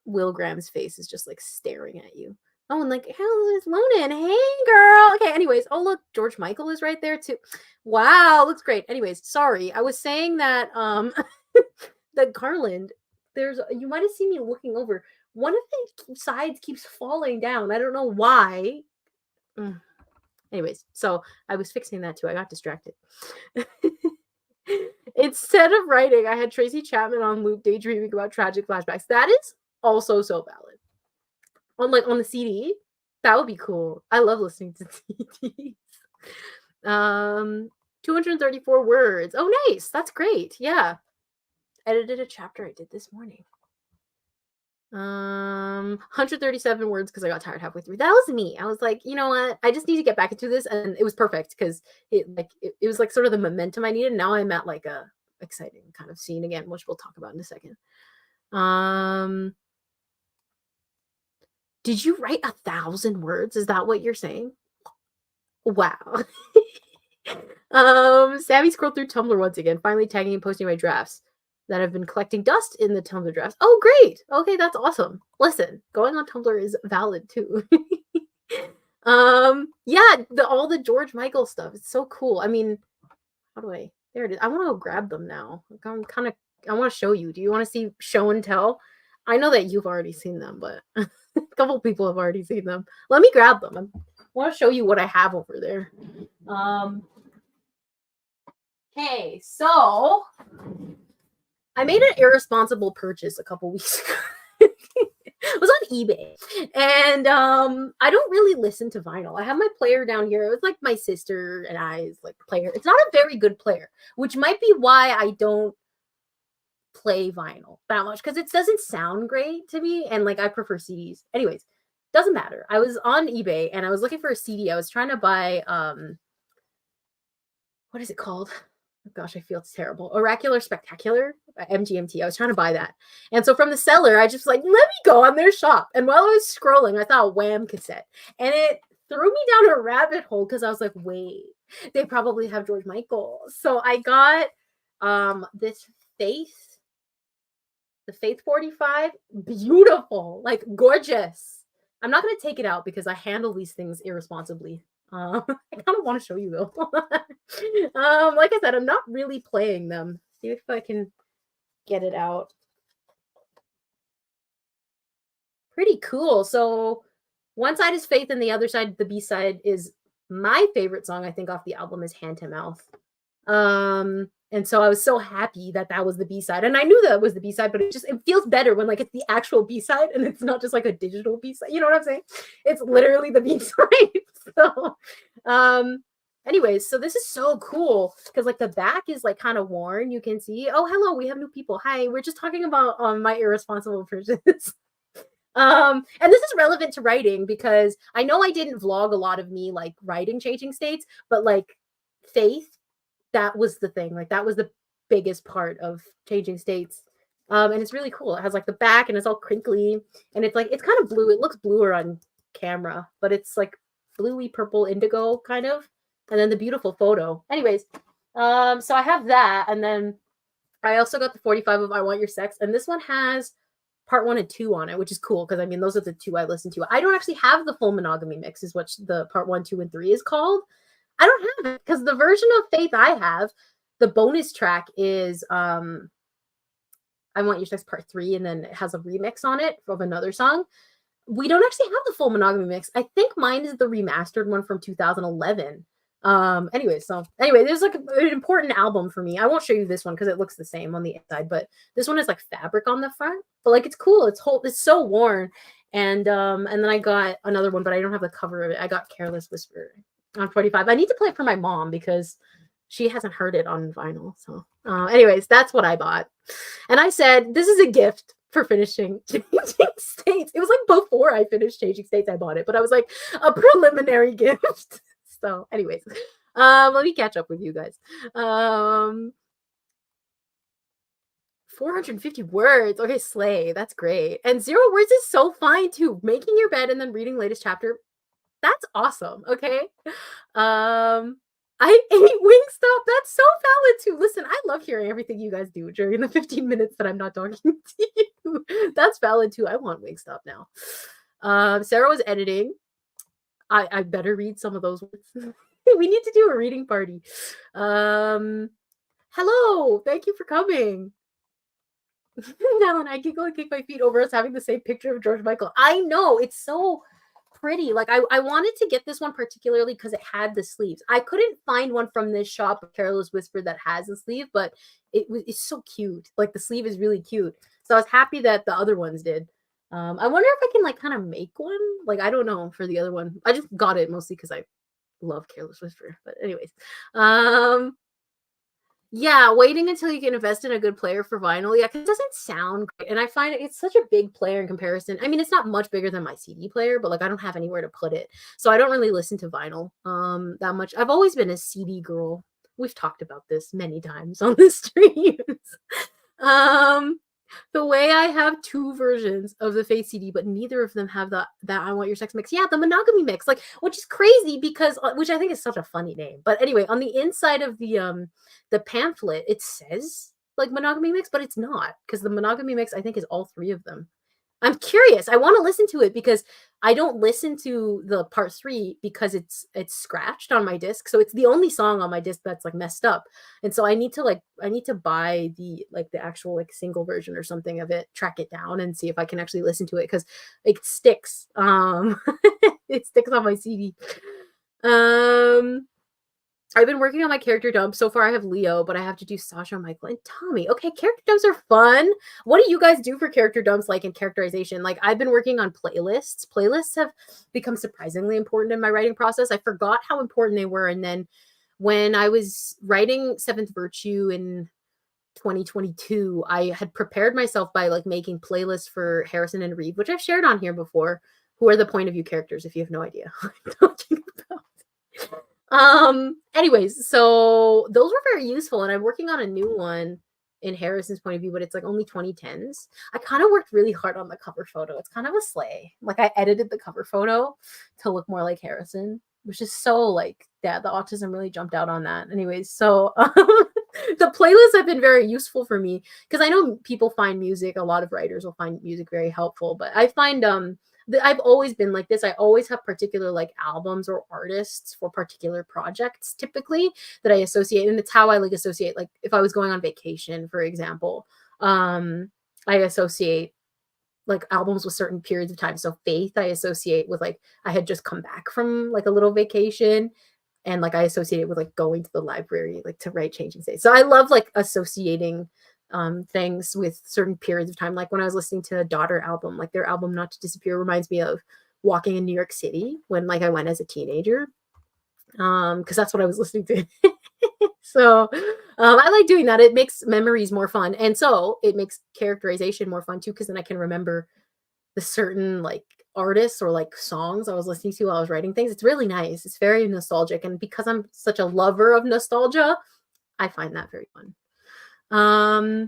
Will Graham's face is just like staring at you. Oh, and like, hell is Lonan? Hey, girl. Okay, anyways. Oh, look, George Michael is right there too. Wow, looks great. Anyways, sorry. I was saying that the garland, you might have seen me looking over. One of the sides keeps falling down. I don't know why. Anyways, so I was fixing that too. I got distracted. Instead of writing, I had Tracy Chapman on loop daydreaming about tragic flashbacks. That is also so valid. On the CD, that would be cool. I love listening to CDs. 234 words. Oh, nice. That's great. Yeah. Edited a chapter I did this morning. 137 words because I got tired halfway through. That was me. I was like, you know what? I just need to get back into this, and it was perfect because it was like sort of the momentum I needed. Now I'm at like a exciting kind of scene again, which we'll talk about in a second. Did you write 1,000 words? Is that what you're saying? Wow. Sammy scrolled through Tumblr once again, finally tagging and posting my drafts that have been collecting dust in the Tumblr drafts. Oh, great. Okay, that's awesome. Listen, going on Tumblr is valid too. Yeah, all the George Michael stuff. It's so cool. I mean, how do I? There it is. I want to go grab them now. I want to show you. Do you want to see show and tell? I know that you've already seen them, but a couple people have already seen them. Let me grab them. I want to show you what I have over there. Okay, so I made an irresponsible purchase a couple weeks ago. It was on eBay, and I don't really listen to vinyl. I have my player down here. It was like my sister and I's like player. It's not a very good player, which might be why I don't play vinyl that much because it doesn't sound great to me, and like I prefer CDs. Anyways, doesn't matter. I was on eBay and I was looking for a CD. I was trying to buy what is it called? Oh gosh, I feel it's terrible. Oracular Spectacular MGMT. I was trying to buy that. And so from the seller, I just like, let me go on their shop. And while I was scrolling, I saw a Wham cassette. And it threw me down a rabbit hole because I was like, wait, they probably have George Michael. So I got this Faith, the Faith 45. Beautiful, like gorgeous. I'm not going to take it out because I handle these things irresponsibly. I kind of want to show you though. Like I said, I'm not really playing them. See if I can get it out. Pretty cool. So one side is Faith and the other side, the B-side, is my favorite song, I think, off the album is Hand to Mouth. And so I was so happy that that was the B-side. And I knew that was the B-side, but it feels better when like it's the actual B-side and it's not just like a digital B-side. You know what I'm saying? It's literally the B-side. So anyways, so this is so cool because like the back is like kind of worn. You can see, oh, hello, we have new people. Hi, we're just talking about my irresponsible purchase. And this is relevant to writing because I know I didn't vlog a lot of me like writing Changing States, but like Faith, that was the thing. Like that was the biggest part of Changing States. And it's really cool. It has like the back and it's all crinkly and it's like it's kind of blue. It looks bluer on camera, but it's like bluey purple indigo kind of. And then the beautiful photo. Anyways, so I have that, and then I also got the 45 of I Want Your Sex, and this one has part 1 and 2 on it, which is cool because I mean those are the two I listen to. I don't actually have the full monogamy mix, is what the part 1, 2, and 3 is called. I don't have it because the version of Faith I have, the bonus track is I Want Your Sex part 3, and then it has a remix on it of another song. We don't actually have the full Monogamy mix. I think mine is the remastered one from 2011. Anyway, there's like an important album for me. I won't show you this one because it looks the same on the inside, but this one is like fabric on the front. But like it's cool. It's so worn. And then I got another one, but I don't have the cover of it. I got Careless Whisper on 45. I need to play it for my mom because she hasn't heard it on vinyl. So anyways, that's what I bought. And I said, this is a gift for finishing Changing States. It was like before I finished Changing States, I bought it, but I was like a preliminary gift. So, anyways, let me catch up with you guys. 450 words. Okay, slay. That's great. And 0 words is so fine too. Making your bed and then reading latest chapter. That's awesome. Okay. I ate Wingstop. That's so valid too. Listen, I love hearing everything you guys do during the 15 minutes that I'm not talking to you. That's valid too. I want Wingstop now. Sarah was editing. I better read some of those words. We need to do a reading party. Hello. Thank you for coming. Now and I giggle and kick my feet over us having the same picture of George Michael. I know. It's so pretty. Like I wanted to get this one particularly because it had the sleeves. I couldn't find one from this shop, Careless Whisper, that has a sleeve, but it's so cute. Like the sleeve is really cute. So I was happy that the other ones did. I wonder if I can like kind of make one. Like I don't know for the other one. I just got it mostly because I love Careless Whisper. But anyways, yeah, waiting until you can invest in a good player for vinyl. Yeah, because it doesn't sound great. And I find it's such a big player in comparison. I mean, it's not much bigger than my CD player, but like I don't have anywhere to put it. So I don't really listen to vinyl that much. I've always been a CD girl. We've talked about this many times on the streams. The way I have 2 versions of the Faith CD, but neither of them have that I Want Your Sex mix. Yeah, the Monogamy mix, like, which is crazy because, which I think is such a funny name. But anyway, on the inside of the pamphlet, it says like Monogamy mix, but it's not because the Monogamy mix I think is all 3 of them. I'm curious. I want to listen to it because I don't listen to the part 3 because it's scratched on my disc. So it's the only song on my disc that's like messed up. And so I need to buy the actual like single version or something of it, track it down and see if I can actually listen to it because it sticks. It sticks on my CD. I've been working on my character dump. So far I have Leo, but I have to do Sasha, Michael, and Tommy. Okay, character dumps are fun. What do you guys do for character dumps, like in characterization? Like I've been working on playlists. Playlists have become surprisingly important in my writing process. I forgot how important they were. And then when I was writing Seventh Virtue in 2022, I had prepared myself by like making playlists for Harrison and Reeve, which I've shared on here before, who are the point of view characters, if you have no idea what I'm talking about. Anyways, so those were very useful, and I'm working on a new one in Harrison's point of view, but it's like only 2010s. I kind of worked really hard on the cover photo. It's kind of a slay. Like I edited the cover photo to look more like Harrison, which is so like, yeah, the autism really jumped out on that. Anyways, so the playlists have been very useful for me because I know people find music, a lot of writers will find music very helpful, but I find I've always been like this. I always have particular like albums or artists for particular projects typically that I associate. And it's how I like associate, like if I was going on vacation, for example, I associate like albums with certain periods of time. So Faith, I associate with like, I had just come back from like a little vacation and like I associate it with like going to the library, like to write Changing States. So I love like associating things with certain periods of time. Like when I was listening to the Daughter album, like their album Not to Disappear reminds me of walking in New York City when like I went as a teenager, because that's what I was listening to. So I like doing that. It makes memories more fun, and so it makes characterization more fun too, because then I can remember the certain like artists or like songs I was listening to while I was writing things. It's really nice. It's very nostalgic, and because I'm such a lover of nostalgia, I find that very fun. I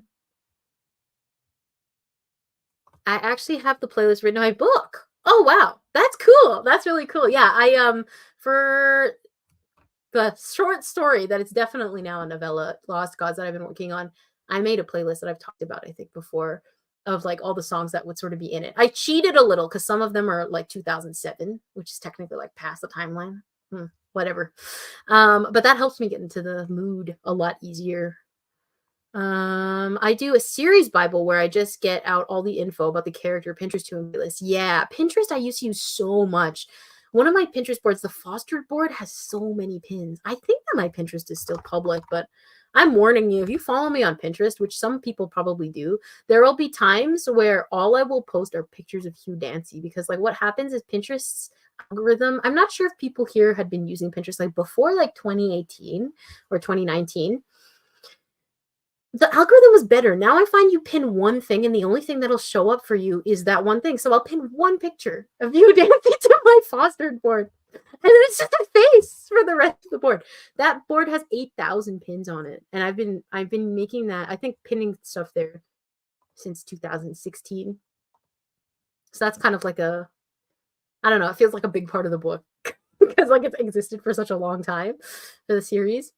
actually have the playlist written in my book. Oh wow, that's cool. That's really cool. Yeah, I for the short story that it's definitely now a novella, Lost Gods, that I've been working on, I made a playlist that I've talked about, I think, before, of like all the songs that would sort of be in it. I cheated a little because some of them are like 2007, which is technically like past the timeline. Whatever. But that helps me get into the mood a lot easier. I do a series Bible where I just get out all the info about the character, Pinterest to and playlist. Yeah, Pinterest I used to use so much. One of my Pinterest boards, the Fostered board, has so many pins. I think that my Pinterest is still public, but I'm warning you, if you follow me on Pinterest, which some people probably do, there will be times where all I will post are pictures of Hugh Dancy because like what happens is Pinterest's algorithm, I'm not sure if people here had been using Pinterest like before like 2018 or 2019. The algorithm was better. Now I find you pin one thing, and the only thing that'll show up for you is that one thing. So I'll pin one picture of you dancing to my Fostered board, and then it's just a face for the rest of the board. That board has 8,000 pins on it, and I've been making that. I think pinning stuff there since 2016. So that's kind of like a, I don't know. It feels like a big part of the book because like it's existed for such a long time for the series.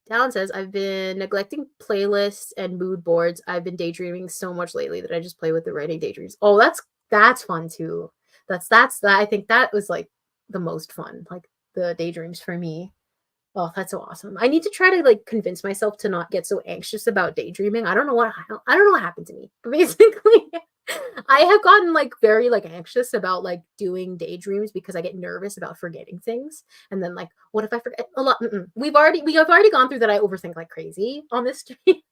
Talon says, I've been neglecting playlists and mood boards. I've been daydreaming so much lately that I just play with the writing daydreams. Oh, that's fun too. That's that. I think that was like the most fun, like the daydreams for me. Oh, that's so awesome. I need to try to like convince myself to not get so anxious about daydreaming. I don't know what happened to me. But basically, I have gotten like very like anxious about like doing daydreams because I get nervous about forgetting things. And then like, what if I forget a lot? We have already gone through that. I overthink like crazy on this stream.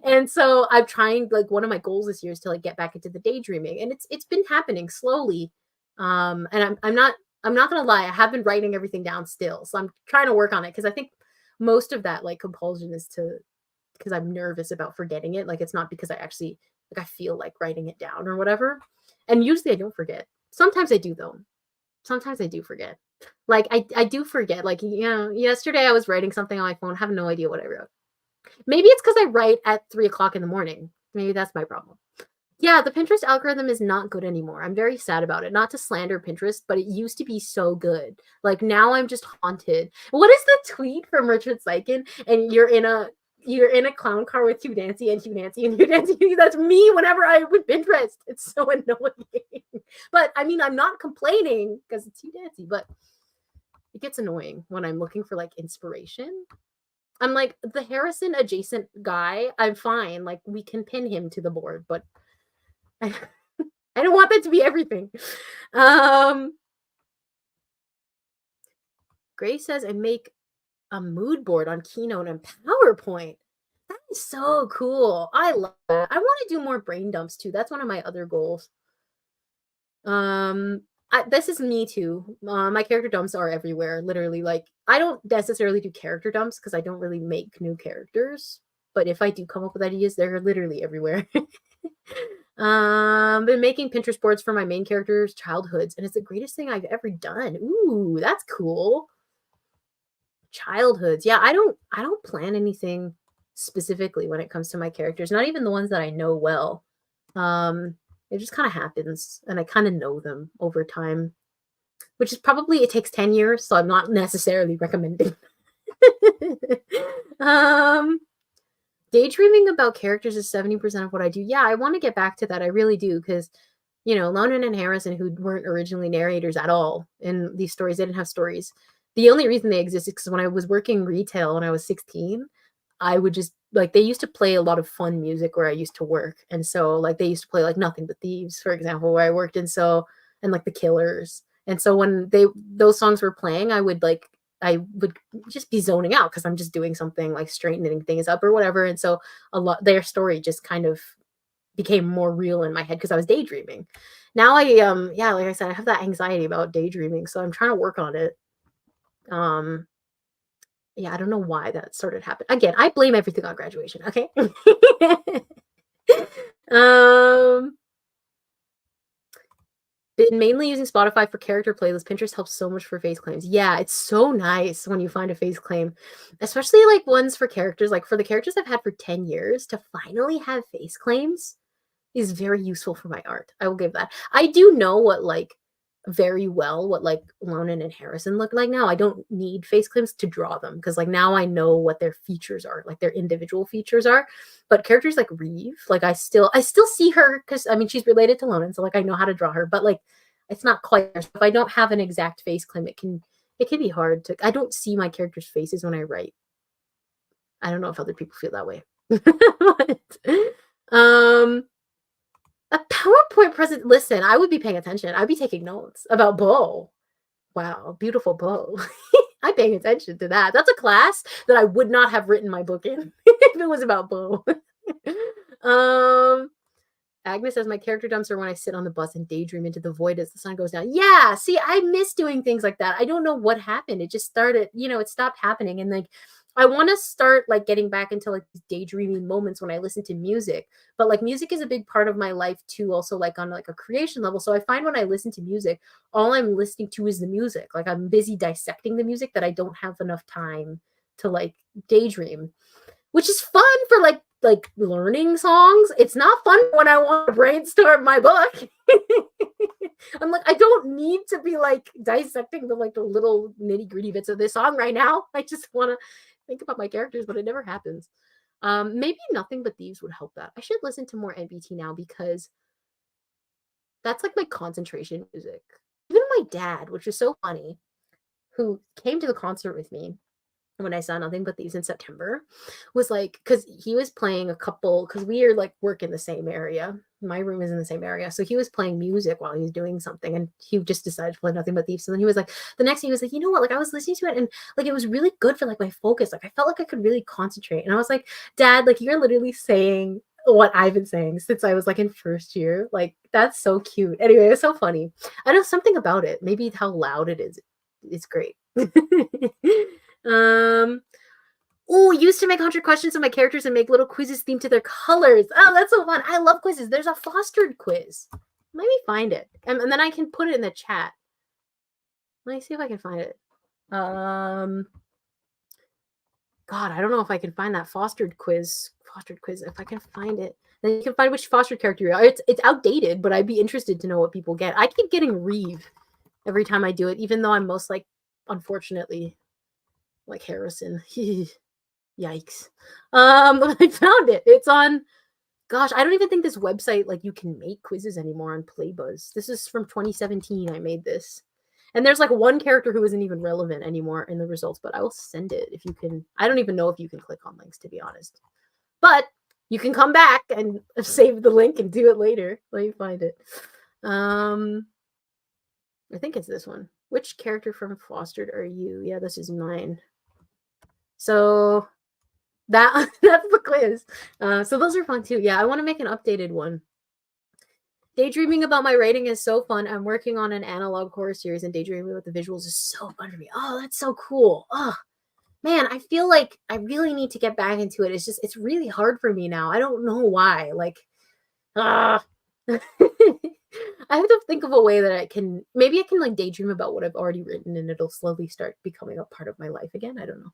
And so I'm trying like one of my goals this year is to like get back into the daydreaming. And it's been happening slowly. And I'm not gonna lie, I have been writing everything down still. So I'm trying to work on it because I think most of that like compulsion is to because I'm nervous about forgetting it. Like it's not because I actually like I feel like writing it down or whatever. And usually I don't forget. Sometimes I do though. Sometimes I do forget. Like I do forget. Like you know, yesterday I was writing something on my phone, have no idea what I wrote. Maybe it's because I write at 3 o'clock in the morning. Maybe that's my problem. Yeah, the Pinterest algorithm is not good anymore. I'm very sad about it. Not to slander Pinterest, but it used to be so good. Like now I'm just haunted. What is the tweet from Richard Sykin? And you're in a clown car with Hugh Dancy and Hugh Dancy and Hugh Dancy. That's me whenever I with Pinterest. It's so annoying. But I mean, I'm not complaining because it's Hugh Dancy, but it gets annoying when I'm looking for like inspiration. I'm like the Harrison adjacent guy. I'm fine. Like we can pin him to the board, but I don't want that to be everything. Grace says I make a mood board on Keynote and PowerPoint. That is so cool. I love that. I want to do more brain dumps too. That's one of my other goals. This is me too. My character dumps are everywhere. Literally, like I don't necessarily do character dumps because I don't really make new characters. But if I do come up with ideas, they're literally everywhere. Been making Pinterest boards for my main characters' childhoods, and it's the greatest thing I've ever done. Ooh, that's cool. Childhoods. Yeah, I don't plan anything specifically when it comes to my characters, not even the ones that I know well. It just kind of happens, and I kind of know them over time, which is probably it takes 10 years, so I'm not necessarily recommending. Daydreaming about characters is 70% of what I do. Yeah, I want to get back to that. I really do because, you know, Lonan and Harrison, who weren't originally narrators at all in these stories, they didn't have stories. The only reason they exist is because when I was working retail when I was 16, I would just like they used to play a lot of fun music where I used to work, and so like they used to play like Nothing But Thieves, for example, where I worked, and so and like The Killers, and so when those songs were playing, I would just be zoning out because I'm just doing something like straightening things up or whatever. And so a lot their story just kind of became more real in my head because I was daydreaming. Now yeah, like I said, I have that anxiety about daydreaming, so I'm trying to work on it. Yeah, I don't know why that started happening. Again, I blame everything on graduation, okay? um Been mainly using Spotify for character playlists. Pinterest helps so much for face claims. Yeah, it's so nice when you find a face claim, especially like ones for characters. Like for the characters I've had for 10 years, to finally have face claims is very useful for my art. I will give that. I do know what like very well what like Lonan and Harrison look like now. I don't need face claims to draw them because like now I know what their features are, like their individual features are. But characters like Reeve, like I still see her because I mean she's related to Lonan, so like I know how to draw her, but like it's not quite. If I don't have an exact face claim, it can be hard to. I don't see my characters' faces when I write. I don't know if other people feel that way. But, a PowerPoint present. Listen, I would be paying attention. I'd be taking notes about bow. Wow, beautiful bow. I'm paying attention to that. That's a class that I would not have written my book in if it was about bow. um, Agnes says my character dumps are when I sit on the bus and daydream into the void as the sun goes down. Yeah, see, I miss doing things like that. I don't know what happened. It just started, it stopped happening. And like, I want to start like getting back into like these daydreaming moments when I listen to music. But like music is a big part of my life too, also like on like a creation level. So I find when I listen to music, all I'm listening to is the music. Like I'm busy dissecting the music that I don't have enough time to like daydream, which is fun for like learning songs. It's not fun when I want to brainstorm my book. I'm like, I don't need to be like dissecting the little nitty gritty bits of this song right now. I just want to think about my characters, but it never happens. Maybe Nothing But Thieves would help that. I should listen to more NBT now because that's like my concentration music. Even my dad, which is so funny, who came to the concert with me when I saw Nothing But Thieves in September, was like, because he was playing a couple, because we are like work in the same area. My room is in the same area. So he was playing music while he was doing something and he just decided to play Nothing But Thieves. So then he was like, the next thing he was like, you know what? Like I was listening to it and like it was really good for like my focus. Like I felt like I could really concentrate. And I was like, Dad, like you're literally saying what I've been saying since I was like in first year. Like that's so cute. Anyway, it's so funny. I know something about it. Maybe how loud it is. It's great. Used to make 100 questions of my characters and make little quizzes themed to their colors. Oh, that's so fun. I love quizzes. There's a fostered quiz. Let me find it. And then I can put it in the chat. Let me see if I can find it. God, I don't know if I can find that fostered quiz. If I can find it. Then you can find which fostered character you are. It's outdated, but I'd be interested to know what people get. I keep getting Reeve every time I do it, even though I'm most like, unfortunately, like Harrison. Yikes. I found it. It's on, gosh, I don't even think this website, like you can make quizzes anymore on Playbuzz. This is from 2017. I made this. And there's like one character who isn't even relevant anymore in the results, but I will send it if you can. I don't even know if you can click on links, to be honest. But you can come back and save the link and do it later. Let me find it. I think it's this one. Which character from Fostered are you? Yeah, this is mine. So that's the quiz. So those are fun too. Yeah, I want to make an updated one. Daydreaming about my writing is so fun. I'm working on an analog horror series and daydreaming with the visuals is so fun for me. Oh, that's so cool. Oh, man, I feel like I really need to get back into it. It's really hard for me now. I don't know why. Like, I have to think of a way that maybe I can like daydream about what I've already written and it'll slowly start becoming a part of my life again. I don't know.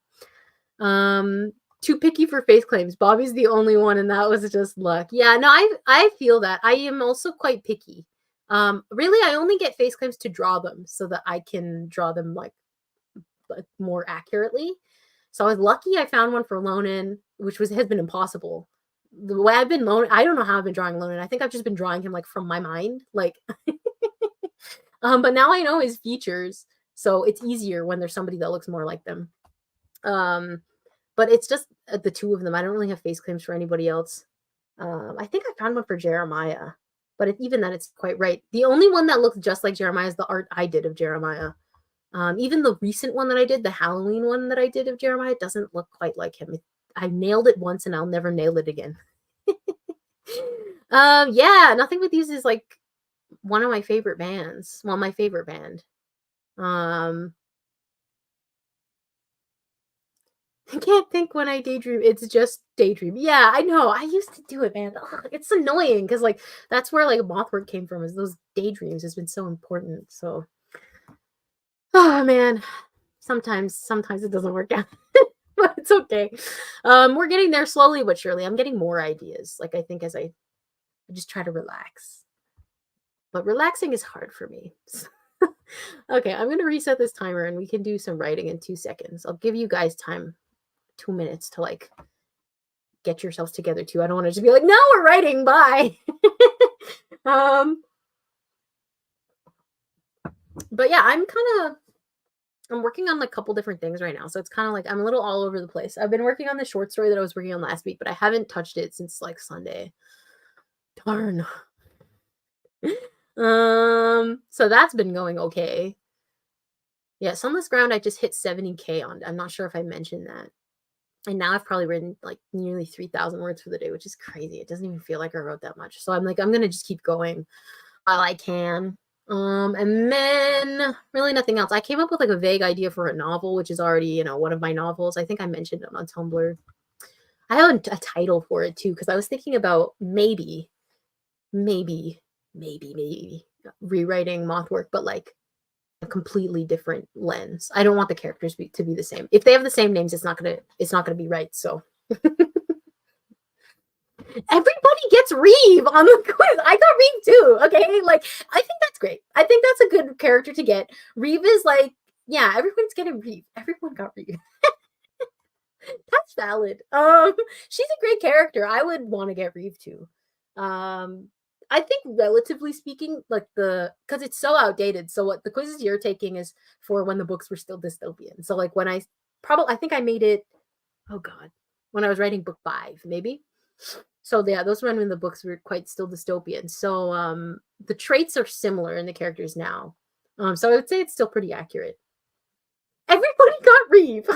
Too picky for face claims. Bobby's the only one, and that was just luck. Yeah, no, I feel that. I am also quite picky. Really, I only get face claims to draw them so that I can draw them like more accurately. So I was lucky I found one for Lonan, which has been impossible. The way I've been I don't know how I've been drawing Lonan. I think I've just been drawing him like from my mind, like. But now I know his features, so it's easier when there's somebody that looks more like them. But it's just the two of them. I don't really have face claims for anybody else. I think I found one for Jeremiah, but even then, it's quite right. The only one that looks just like Jeremiah is the art I did of Jeremiah. Even the recent one that I did, the Halloween one that I did of Jeremiah, doesn't look quite like him. I nailed it once and I'll never nail it again. Yeah, Nothing But Thieves is like one of my favorite bands. Well, my favorite band. I can't think when I daydream. It's just daydream. Yeah, I know. I used to do it, man. Ugh, it's annoying because like that's where like Mothwort came from. Is those daydreams has been so important. So, oh man, sometimes it doesn't work out, but it's okay. We're getting there slowly but surely. I'm getting more ideas. Like I think as I just try to relax, but relaxing is hard for me. Okay, I'm gonna reset this timer and we can do some writing in 2 seconds. I'll give you guys time. 2 minutes to like get yourselves together too. I don't want to just be like, no, we're writing, bye. But yeah, I'm kind of I'm working on, like, a couple different things right now, so it's kinda like I'm a little all over the place. I've been working on the short story that I was working on last week, but I haven't touched it since, like, Sunday. Darn. So that's been going okay. Yeah, Sunless Ground, I just hit 70K on. I'm not sure if I mentioned that. And now I've probably written, like, nearly 3,000 words for the day, which is crazy. It doesn't even feel like I wrote that much. So I'm like, I'm gonna just keep going while I can. And then really nothing else. I came up with, like, a vague idea for a novel, which is already, one of my novels. I think I mentioned it on Tumblr. I have a title for it too, because I was thinking about maybe, maybe rewriting Mothwork, but like a completely different lens. I don't want the characters to be the same. If they have the same names, it's not gonna be right. So everybody gets Reeve on the quiz. I got Reeve too. Okay, like I think that's great. I think that's a good character to get. Reeve is like, yeah, everyone's getting Reeve. Everyone got Reeve. That's valid. She's a great character. I would want to get Reeve too. Um, I think relatively speaking, like because it's so outdated. So what the quizzes you're taking is for when the books were still dystopian. So like when I think I made it. Oh God, when I was writing book 5, maybe. So yeah, those were when the books were quite still dystopian. So the traits are similar in the characters now. So I would say it's still pretty accurate. Everybody got Reeve.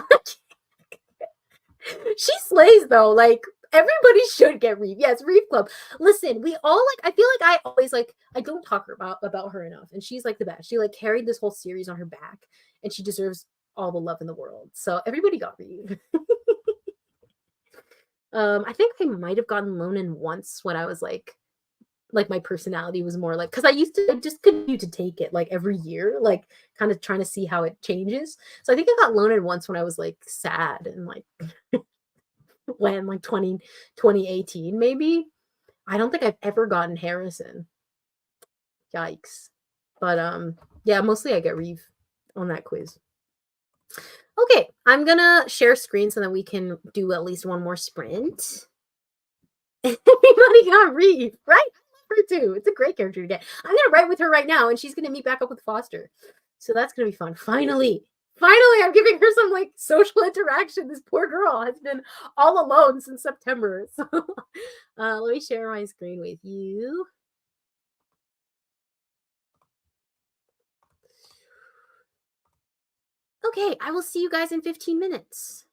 She slays though. Like everybody should get Reeve. Yes, Reeve Club. Listen, we all like. I feel like I always like. I don't talk about her enough, and she's like the best. She like carried this whole series on her back, and she deserves all the love in the world. So everybody got Reeve. I think I might have gotten Lonan once when I was like my personality was more like because I just continue to take it like every year, like kind of trying to see how it changes. So I think I got Lonan once when I was like sad and like when like 2018 maybe. I don't think I've ever gotten Harrison. Yikes. But yeah, mostly I get Reeve on that quiz. Okay, I'm gonna share screen so that we can do at least one more sprint. Everybody got Reeve, right? I love her too. It's a great character to get. I'm gonna write with her right now, and she's gonna meet back up with Foster. So that's gonna be fun. Finally, I'm giving her some like social interaction. This poor girl has been all alone since September. So let me share my screen with you. Okay, I will see you guys in 15 minutes.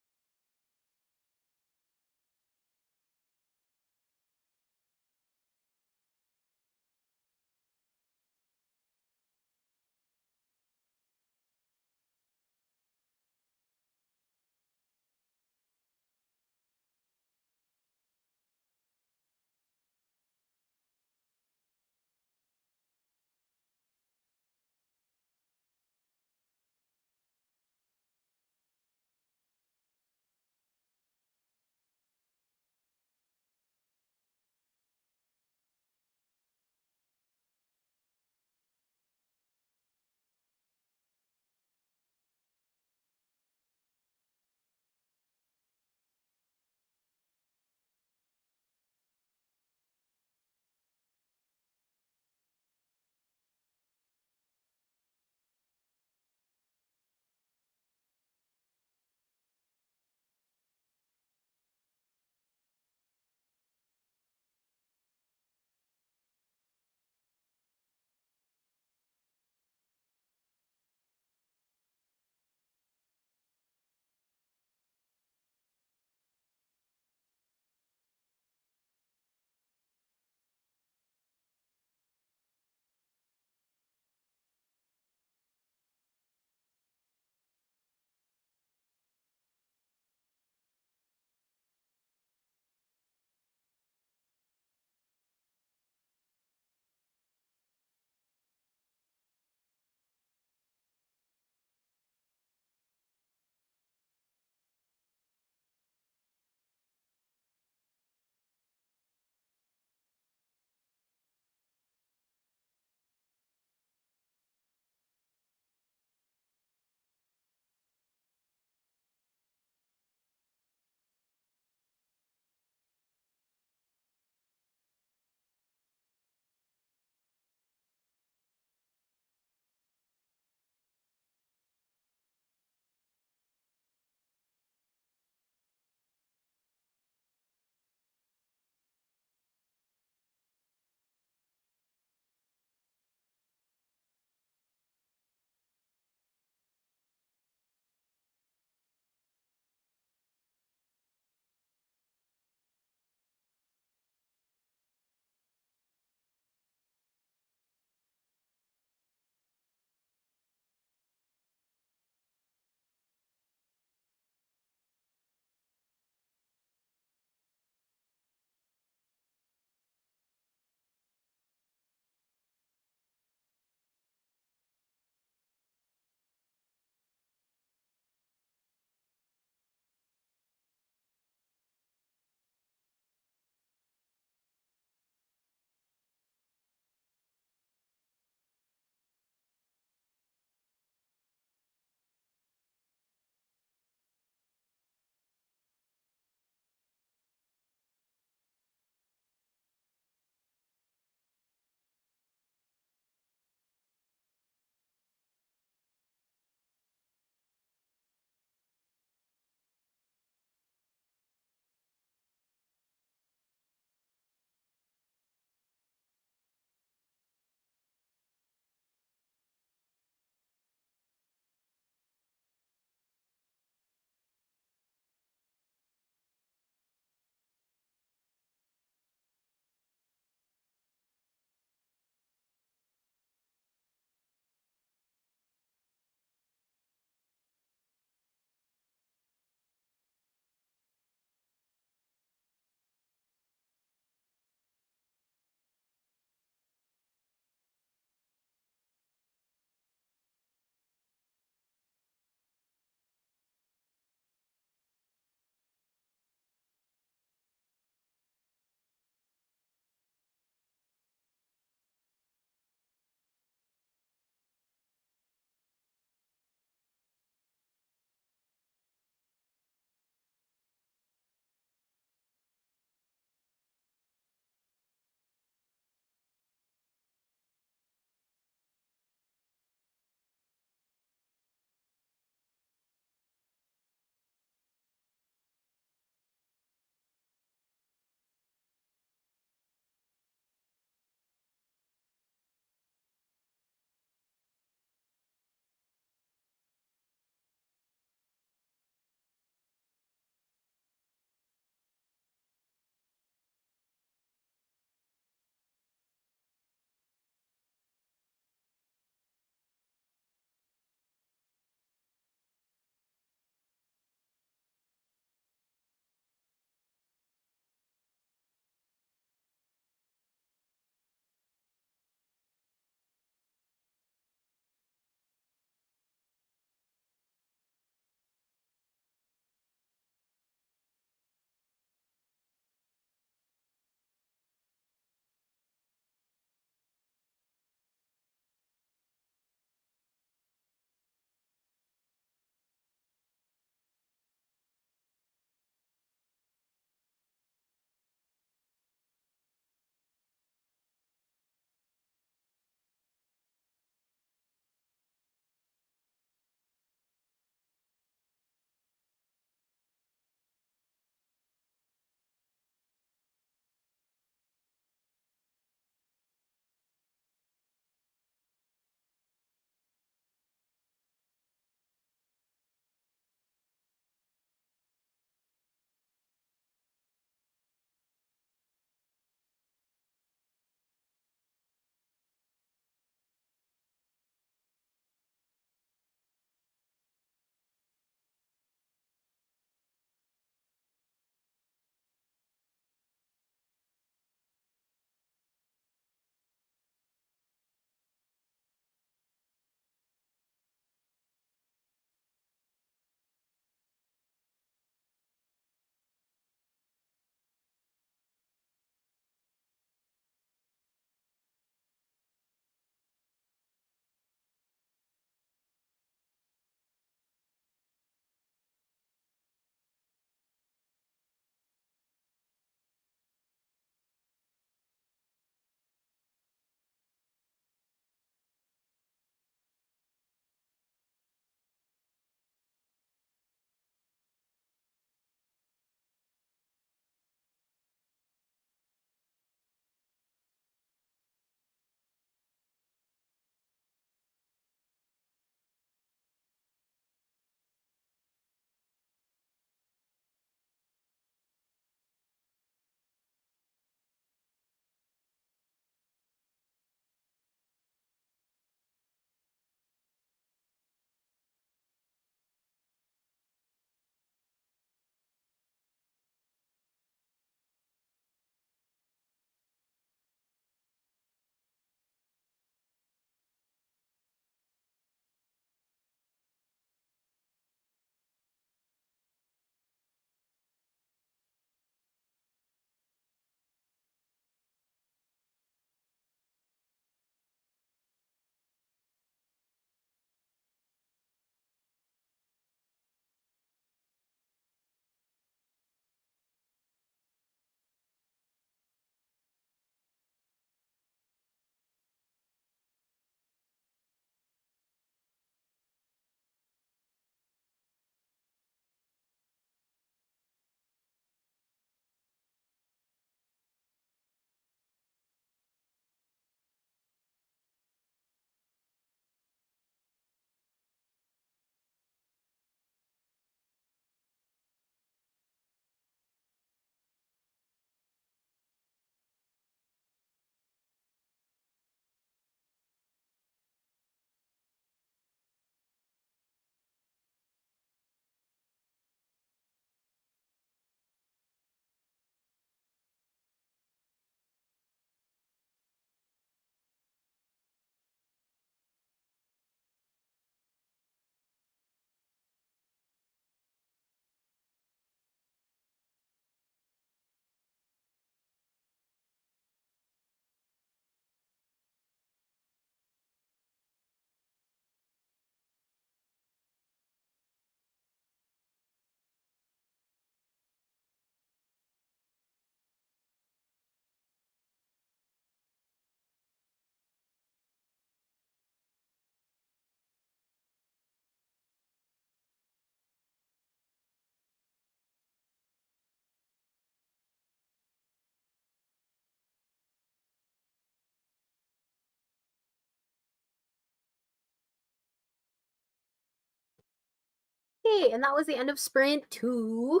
Okay, and that was the end of sprint 2.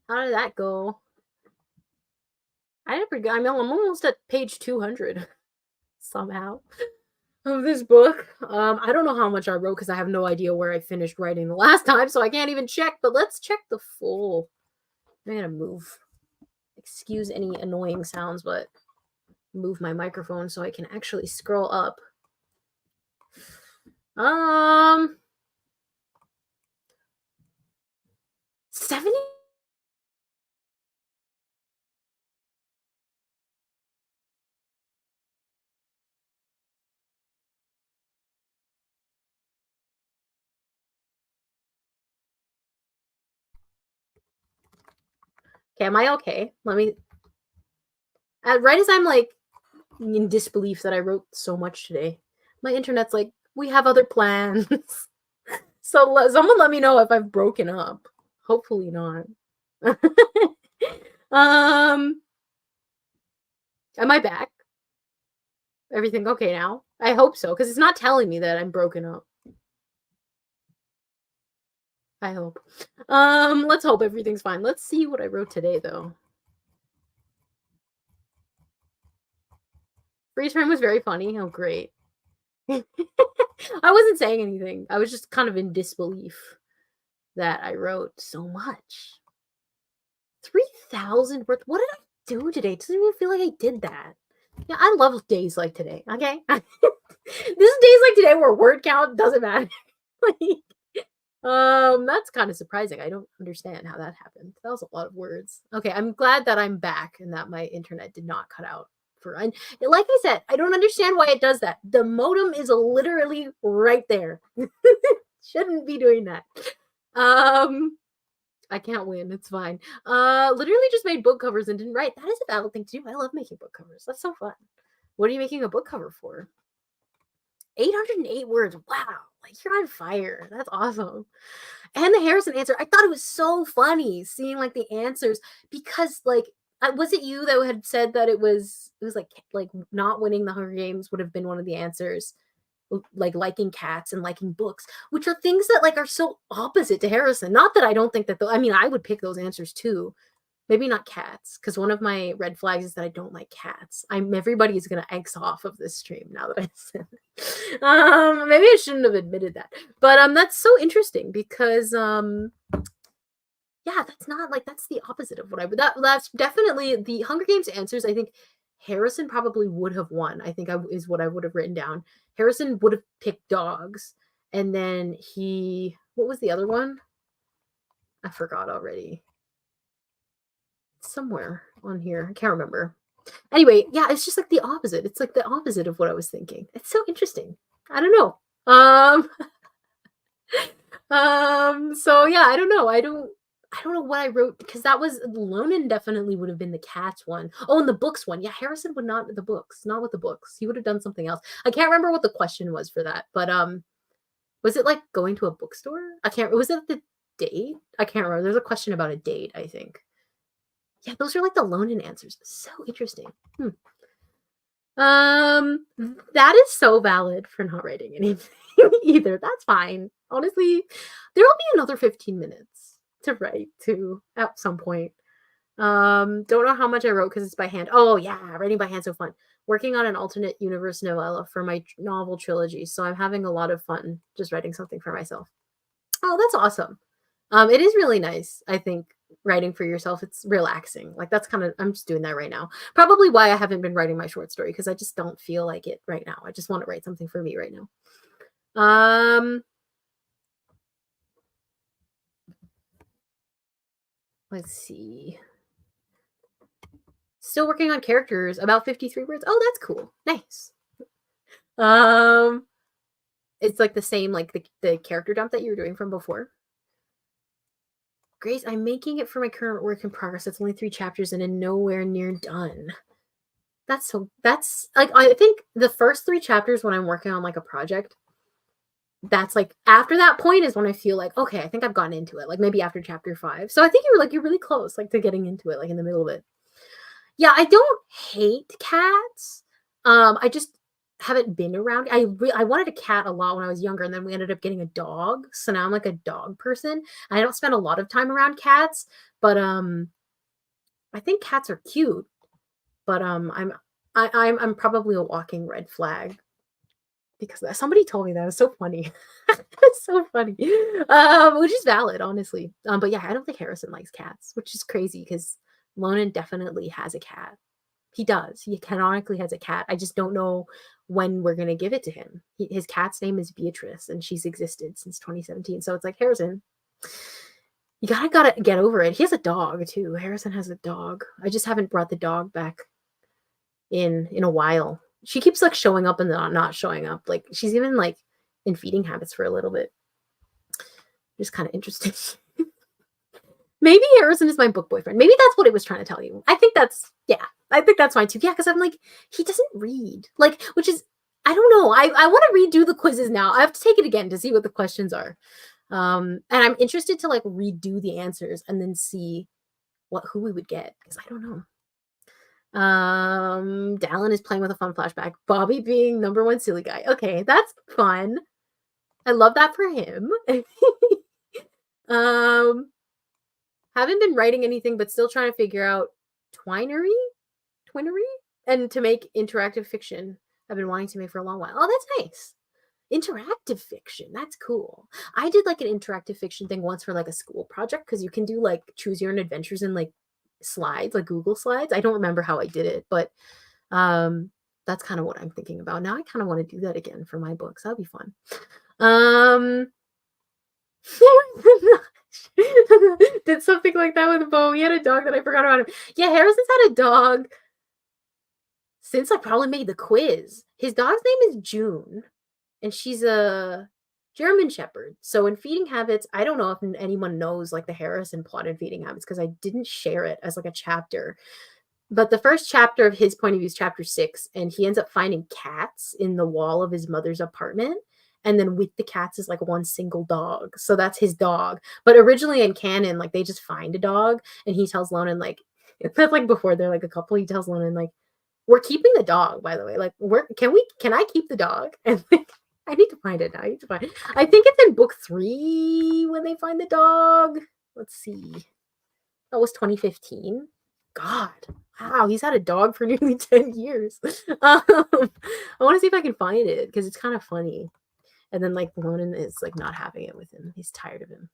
How did that go? I did pretty good. I'm almost at page 200 somehow of this book. I don't know how much I wrote because I have no idea where I finished writing the last time, so I can't even check. But let's check the full. I'm gonna move. Excuse any annoying sounds, but move my microphone so I can actually scroll up. 70. Okay, am I okay? Let me. Right as I'm like in disbelief that I wrote so much today, my internet's like, we have other plans. So someone let me know if I've broken up. Hopefully not. Am I back? Everything okay now? I hope so, because it's not telling me that I'm broken up. I hope. Let's hope everything's fine. Let's see what I wrote today, though. Freeze frame was very funny. Oh, great. I wasn't saying anything. I was just kind of in disbelief that I wrote so much. 3,000 worth. What did I do today? It doesn't even feel like I did that. Yeah, I love days like today. Okay. This is days like today where word count doesn't matter. That's kind of surprising. I don't understand how that happened. That was a lot of words. Okay, I'm glad that I'm back and that my internet did not cut out for like I said, I don't understand why it does that. The modem is literally right there. Shouldn't be doing that. I can't win. It's fine. Literally just made book covers and didn't write. That is a valid thing to do. I love making book covers. That's so fun. What are you making a book cover for? 808 words. Wow. Like you're on fire. That's awesome. And the Harrison answer, I thought it was so funny seeing like the answers because like was it you that had said that it was like not winning the Hunger Games would have been one of the answers, like liking cats and liking books, which are things that like are so opposite to Harrison. Not that I don't think that I mean I would pick those answers too. Maybe not cats, because one of my red flags is that I don't like cats. Everybody's gonna X off of this stream now that I said it. Maybe I shouldn't have admitted that. But that's so interesting because yeah, that's not like that's the opposite of what I would that's definitely the Hunger Games answers. I think Harrison probably would have won. I think is what I would have written down. Harrison would have picked dogs, and then what was the other one? I forgot already. Somewhere on here. I can't remember. Anyway, yeah, it's just like the opposite. It's like the opposite of what I was thinking. It's so interesting. I don't know. So yeah, I don't know. I don't know what I wrote because that was Lonan definitely would have been the cats one. Oh, and the books one. Yeah, Harrison would not the books, not with the books. He would have done something else. I can't remember what the question was for that, but was it like going to a bookstore? Was it the date? I can't remember. There's a question about a date, I think. Yeah, those are like the Lonan answers. So interesting. That is so valid for not writing anything either. That's fine. Honestly, there will be another 15 minutes to write too at some point. Don't know how much I wrote because it's by hand. Oh yeah, writing by hand so fun. Working on an alternate universe novella for my novel trilogy, so I'm having a lot of fun just writing something for myself. Oh, that's awesome. It is really nice, I think, writing for yourself. It's relaxing. Like that's kind of I'm just doing that right now. Probably why I haven't been writing my short story because I just don't feel like it right now. I just want to write something for me right now. Let's see. Still working on characters, about 53 words. Oh, that's cool. Nice. It's like the same like the character dump that you were doing from before. Grace, I'm making it for my current work in progress. It's only 3 chapters and nowhere near done. That's like I think the first 3 chapters when I'm working on like a project, that's like after that point is when I feel like okay, I think I've gotten into it. Like maybe after chapter 5. So I think you're really close like to getting into it, like in the middle of it. Yeah, I don't hate cats. I just haven't been around. I wanted a cat a lot when I was younger, and then we ended up getting a dog. So now I'm like a dog person. I don't spend a lot of time around cats, but I think cats are cute. But I'm probably a walking red flag because somebody told me that. It was so funny. It's so funny. Which is valid, honestly. But yeah, I don't think Harrison likes cats, which is crazy because Lonan definitely has a cat. He does. He canonically has a cat. I just don't know when we're gonna give it to him. His cat's name is Beatrice, and she's existed since 2017. So it's like, Harrison, you gotta get over it. He has a dog too. Harrison has a dog. I just haven't brought the dog back in a while. She keeps like showing up and not showing up. Like she's even like in feeding habits for a little bit. Just kind of interesting. Maybe Harrison is my book boyfriend. Maybe that's what it was trying to tell you. I think that's fine too. Yeah, because I'm like, he doesn't read. Like, which is, I don't know. I want to redo the quizzes now. I have to take it again to see what the questions are. And I'm interested to like redo the answers and then see who we would get, because I don't know. Dallin is playing with a fun flashback. Bobby being number one silly guy. Okay, that's fun. I love that for him. Haven't been writing anything, but still trying to figure out twinery, and to make interactive fiction. I've been wanting to make for a long while. Oh, that's nice. Interactive fiction. That's cool. I did like an interactive fiction thing once for like a school project, because you can do like choose your own adventures in like slides, like Google Slides. I don't remember how I did it, but that's kind of what I'm thinking about. Now I kind of want to do that again for my books. That'll be fun. Did something like that with Bo. He had a dog that I forgot about him. Yeah, Harrison's had a dog since I probably made the quiz. His dog's name is June, and she's a German Shepherd. So in Feeding Habits, I don't know if anyone knows like the Harrison plot in Feeding Habits, because I didn't share it as like a chapter. But the first chapter of his point of view is chapter 6, and he ends up finding cats in the wall of his mother's apartment. And then with the cats is like one single dog. So that's his dog. But originally in canon, like they just find a dog, and he tells Lonan, like, that's like before they're like a couple, he tells Lonan, like, we're keeping the dog, by the way. Like, can I keep the dog? And like, I need to find it now. I think it's in book 3 when they find the dog. Let's see. That was 2015. God. Wow, he's had a dog for nearly 10 years. I want to see if I can find it, because it's kind of funny. And then like Lonan is like not having it with him. He's tired of him.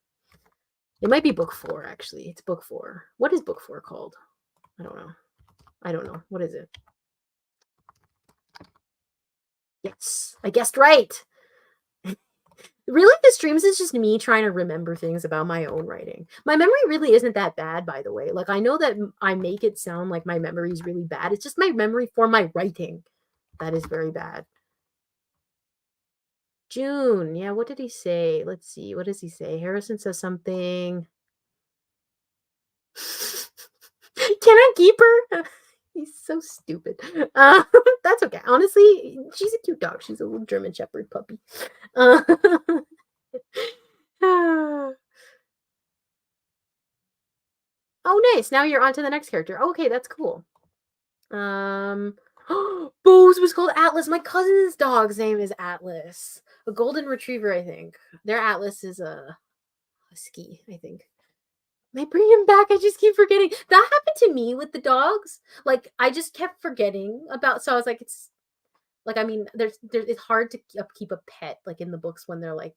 It might be book 4, actually. It's book 4. What is book 4 called? I don't know. What is it? Yes, I guessed right. Really, the streams is just me trying to remember things about my own writing. My memory really isn't that bad, by the way. Like, I know that I make it sound like my memory is really bad. It's just my memory for my writing that is very bad. June. Yeah, what did he say? Let's see. What does he say? Harrison says something. Can I keep her? He's so stupid. That's okay. Honestly, she's a cute dog. She's a little German Shepherd puppy. Oh, nice. Now you're on to the next character. Okay, that's cool. Bose was called Atlas. My cousin's dog's name is Atlas. A golden retriever, I think. Their Atlas is a husky, I think. May bring him back. I just keep forgetting. That happened to me with the dogs. Like, I just kept forgetting about. So I was like, it's like, I mean, there's it's hard to keep a pet like in the books when they're like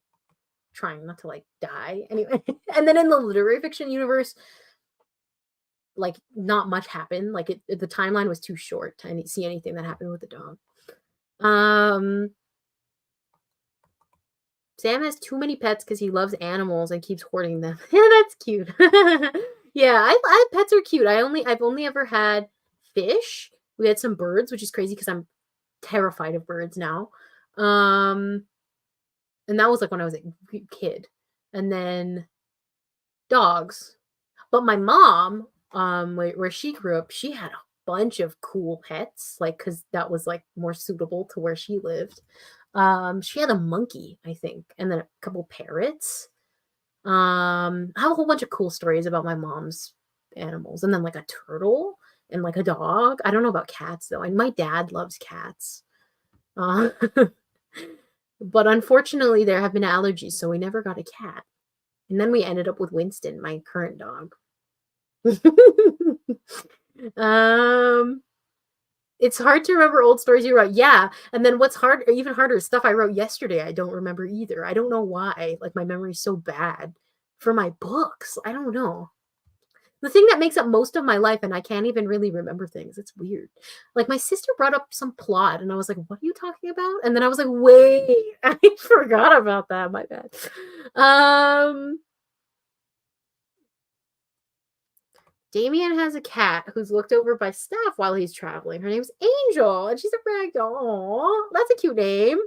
trying not to like die anyway. And then in the literary fiction universe, like not much happened. Like the timeline was too short to see anything that happened with the dog. Sam has too many pets because he loves animals and keeps hoarding them. Yeah, that's cute. Yeah, pets are cute. I've only ever had fish. We had some birds, which is crazy because I'm terrified of birds now. And that was like when I was a kid. And then dogs. But my mom, where she grew up, she had a bunch of cool pets, like because that was like more suitable to where she lived. She had a monkey, I think, and then a couple parrots. I have a whole bunch of cool stories about my mom's animals, and then like a turtle and like a dog. I don't know about cats though, and my dad loves cats. Uh, but unfortunately, there have been allergies, so we never got a cat. And then we ended up with Winston, my current dog. um, it's hard to remember old stories you wrote. Yeah, and then what's hard, or even harder, is stuff I wrote yesterday. I don't remember either. I don't know why. Like my memory's so bad for my books. I don't know. The thing that makes up most of my life, and I can't even really remember things. It's weird. Like my sister brought up some plot, and I was like, "What are you talking about?" And then I was like, "Wait, I forgot about that. My bad." Um, Damien has a cat who's looked over by staff while he's traveling. Her name's Angel, and she's a ragdoll. Aw, that's a cute name.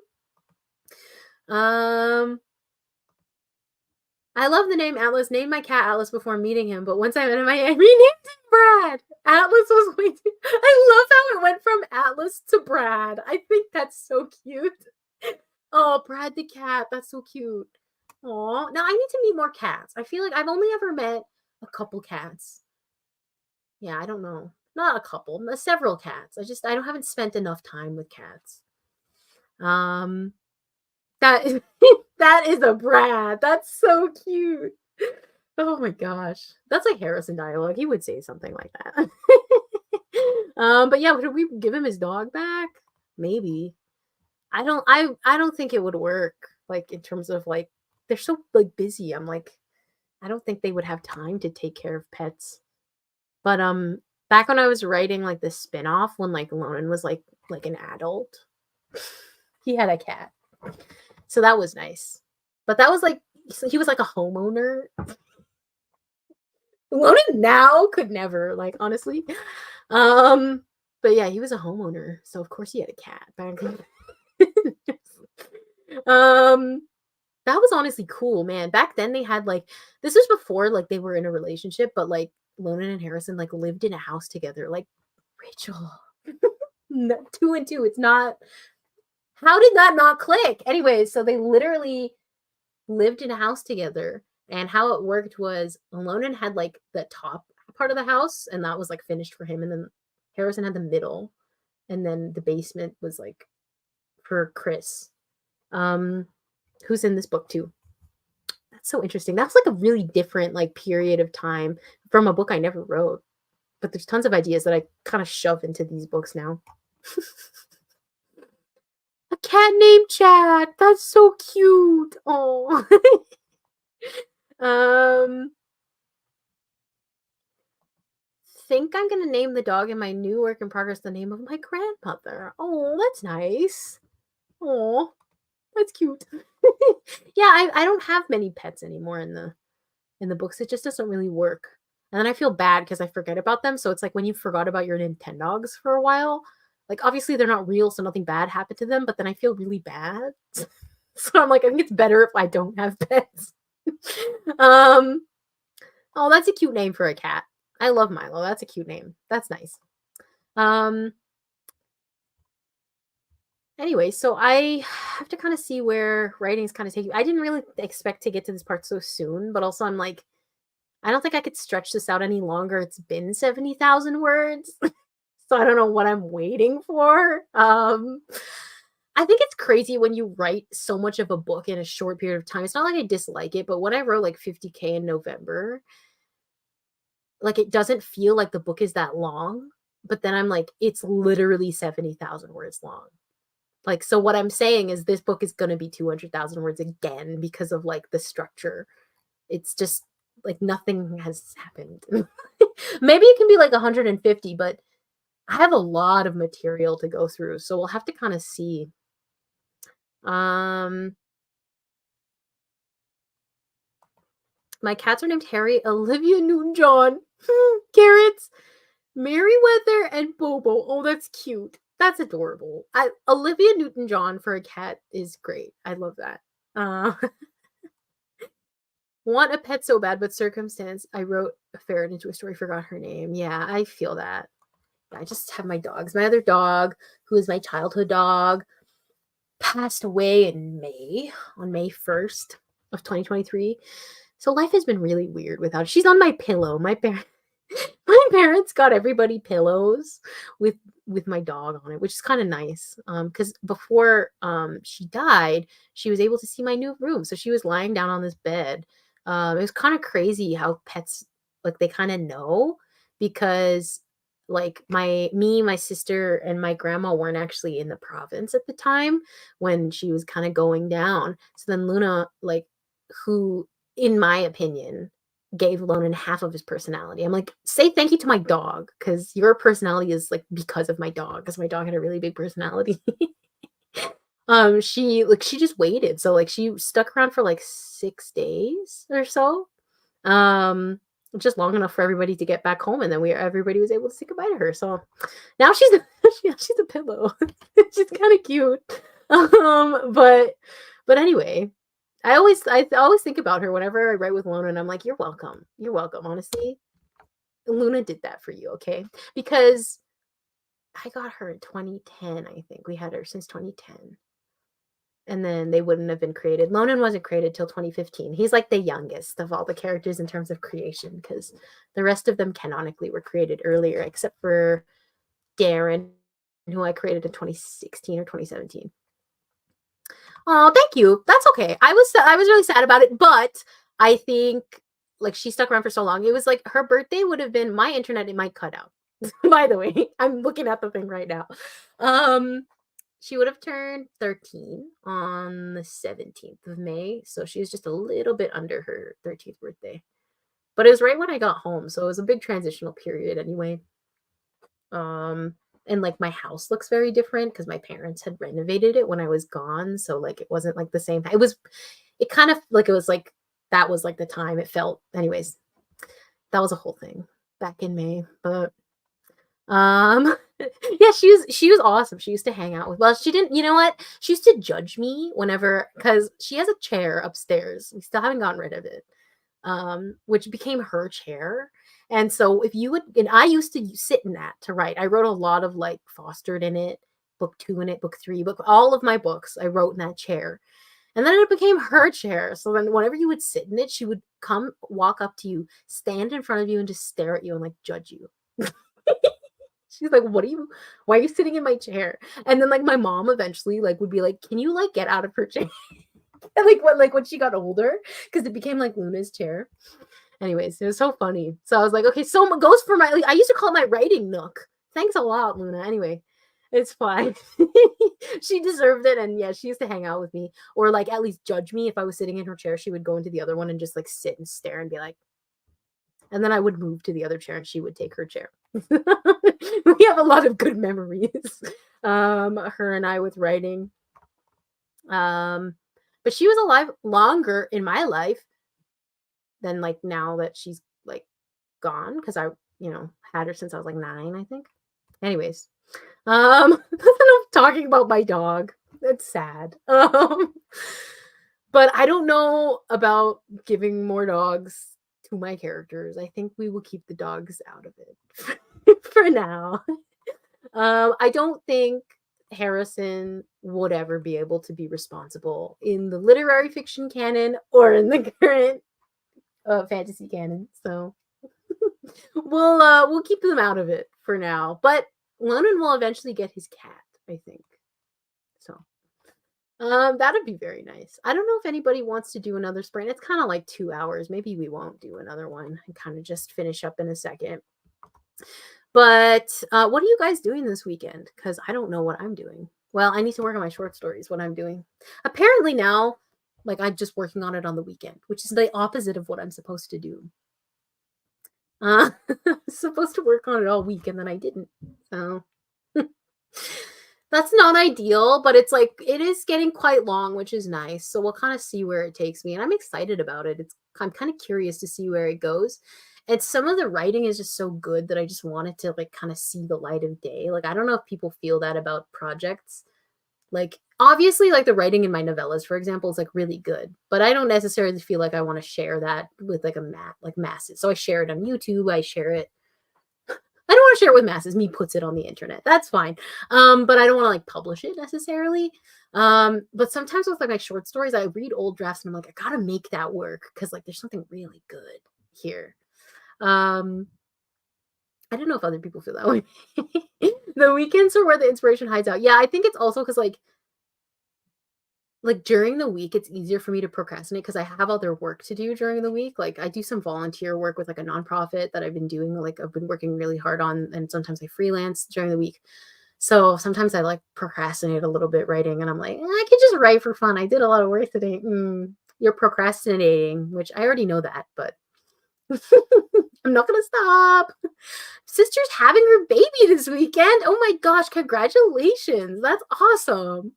Um, I love the name Atlas. Named my cat Atlas before meeting him, but once I met him, I renamed him Brad. Atlas was way too. I love how it went from Atlas to Brad. I think that's so cute. Oh, Brad the cat. That's so cute. Aw. Now I need to meet more cats. I feel like I've only ever met a couple cats. Yeah, I don't know. Not a couple, several cats. I don't haven't spent enough time with cats. Um, that is that is a Brad. That's so cute. Oh my gosh. That's like Harrison dialogue. He would say something like that. But yeah, should we give him his dog back? Maybe. I don't think it would work, like in terms of like they're so like busy. I'm like, I don't think they would have time to take care of pets. But back when I was writing like the spin-off when like Lonan was like an adult, he had a cat. So that was nice. But that was like he was like a homeowner. Lonan now could never, like honestly. Um but yeah, he was a homeowner. So of course he had a cat back then. um that was honestly cool, man. Back then they had like this was before like they were in a relationship, but like Lonan and Harrison like lived in a house together. Like Rachel. No, two and two. It's not. How did that not click? Anyways, so they literally lived in a house together. And how it worked was Lonan had like the top part of the house, and that was like finished for him. And then Harrison had the middle, and then the basement was like for Chris, um, who's in this book too. That's so interesting. That's like a really different like period of time from a book I never wrote. But there's tons of ideas that I kind of shove into these books now. A cat named Chad. That's so cute. Oh. um think I'm gonna name the dog in my new work in progress the name of my grandmother. Oh, that's nice. Oh, that's cute. Yeah, I don't have many pets anymore in the books. It just doesn't really work. And then I feel bad because I forget about them. So it's like when you forgot about your Nintendogs for a while, like obviously they're not real, so nothing bad happened to them, but then I feel really bad. So I'm like, I think it's better if I don't have pets. um, oh, that's a cute name for a cat. I love Milo. That's a cute name. That's nice. Um, anyway, so I have to kind of see where writing's kind of taking. I didn't really expect to get to this part so soon, but also I'm like, I don't think I could stretch this out any longer. It's been 70,000 words. So I don't know what I'm waiting for. I think it's crazy when you write so much of a book in a short period of time. It's not like I dislike it, but when I wrote like 50K in November, like it doesn't feel like the book is that long. But then I'm like, it's literally 70,000 words long. Like, so what I'm saying is this book is going to be 200,000 words again because of like the structure. It's just like nothing has happened. Maybe it can be like 150, but I have a lot of material to go through, so we'll have to kind of see. Um, my cats are named Harry, Olivia Newton-John, Carrots, Merryweather, and Bobo. Oh, that's cute. That's adorable. Olivia Newton-John for a cat is great. I love that. Want a pet so bad, but circumstance. I wrote a ferret into a story, forgot her name. Yeah, I feel that. I just have my dogs. My other dog, who is my childhood dog, passed away in May, on May 1st of 2023. So life has been really weird without her. She's on my pillow. My parents got everybody pillows with with my dog on it, which is kind of nice. Because before she died, she was able to see my new room. So she was lying down on this bed. It was kind of crazy how pets like they kind of know because like my sister and my grandma weren't actually in the province at the time when she was kind of going down. So then Luna, like, who in my opinion gave Lonan half of his personality. I'm like, say thank you to my dog because your personality is like because of my dog because my dog had a really big personality. She just waited. So like she stuck around for like 6 days or so. Um, just long enough for everybody to get back home, and then everybody was able to say goodbye to her. So now she's she's a pillow. She's kind of cute. But anyway, I always think about her whenever I write with Luna, and I'm like, you're welcome. You're welcome. Honestly, Luna did that for you, okay? Because I got her in 2010. I think we had her since 2010. And then they wouldn't have been created. Lonan wasn't created till 2015. He's like the youngest of all the characters in terms of creation because the rest of them canonically were created earlier, except for Darren, who I created in 2016 or 2017. Oh, thank you. That's okay. I was really sad about it, but I think like she stuck around for so long. It was like her birthday would have been my internet. It might cut out. By the way, I'm looking at the thing right now. She would have turned 13 on the 17th of May, so she was just a little bit under her 13th birthday. But it was right when I got home, so it was a big transitional period anyway. And like my house looks very different because my parents had renovated it when I was gone, so like it wasn't like the same. It kind of like it was like that was like the time it felt. Anyways, that was a whole thing back in May, but yeah, she was awesome. She used to hang out with well, she didn't you know what? She used to judge me whenever because she has a chair upstairs. We still haven't gotten rid of it. Which became her chair. And so if you would and I used to sit in that to write. I wrote a lot of like Fostered in it, book 2 in it, book 3, book all of my books I wrote in that chair. And then it became her chair. So then whenever you would sit in it, she would come walk up to you, stand in front of you and just stare at you and like judge you. She's like, why are you sitting in my chair? And then like my mom eventually like would be like, can you like get out of her chair? And like when she got older, because it became like Luna's chair. Anyways, it was so funny. So I was like, okay, so goes for my I used to call it my writing nook. Thanks a lot, Luna. Anyway, it's fine. She deserved it, and yeah, she used to hang out with me, or like at least judge me if I was sitting in her chair. She would go into the other one and just like sit and stare and be like, and then I would move to the other chair and she would take her chair. We have a lot of good memories. Her and I with writing. But she was alive longer in my life than like now that she's like gone because I had her since I was like 9, I think. Anyways, enough talking about my dog. It's sad. But I don't know about giving more dogs to my characters. I think we will keep the dogs out of it for now. I don't think Harrison would ever be able to be responsible in the literary fiction canon or in the current fantasy canon. So we'll keep them out of it for now. But Lonan will eventually get his cat, I think. So that'd be very nice. I don't know if anybody wants to do another sprint. It's kind of like 2 hours. Maybe we won't do another one and kind of just finish up in a second. But what are you guys doing this weekend? Because I don't know what I'm doing. Well, I need to work on my short stories, what I'm doing. Apparently now, like I'm just working on it on the weekend, which is the opposite of what I'm supposed to do. Supposed to work on it all week and then I didn't. So that's not ideal, but it's like it is getting quite long, which is nice. So we'll kind of see where it takes me. And I'm excited about it. I'm kind of curious to see where it goes. And some of the writing is just so good that I just wanted to like kind of see the light of day. Like I don't know if people feel that about projects. Like obviously like the writing in my novellas, for example, is like really good, but I don't necessarily feel like I want to share that with like masses. So I share it on YouTube, I share it. I don't want to share it with masses. Me puts it on the internet. That's fine. But I don't want to like publish it necessarily. But sometimes with like my short stories, I read old drafts and I'm like, I gotta make that work because like there's something really good here. I don't know if other people feel that way. The weekends are where the inspiration hides out. Yeah, I think it's also because like, during the week, it's easier for me to procrastinate because I have other work to do during the week. Like, I do some volunteer work with, like, a nonprofit that I've been doing, like, I've been working really hard on, and sometimes I freelance during the week. So, sometimes I, like, procrastinate a little bit writing, and I'm like, I could just write for fun. I did a lot of work today." You're procrastinating, which I already know that, but I'm not gonna stop. Sister's having her baby this weekend. Oh my gosh, congratulations. That's awesome.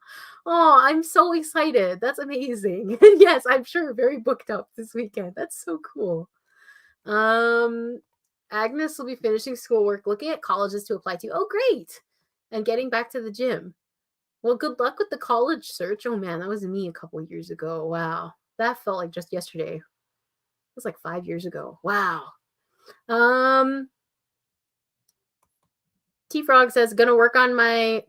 Oh, I'm so excited. That's amazing. Yes, I'm sure very booked up this weekend. That's so cool. Um Agnes will be finishing schoolwork, looking at colleges to apply to. Oh, great. And getting back to the gym. Well, good luck with the college search. Oh man, that was me a couple years ago. Wow. That felt like just yesterday. It was like 5 years ago. Wow. Um T Frog says, "Gonna work on my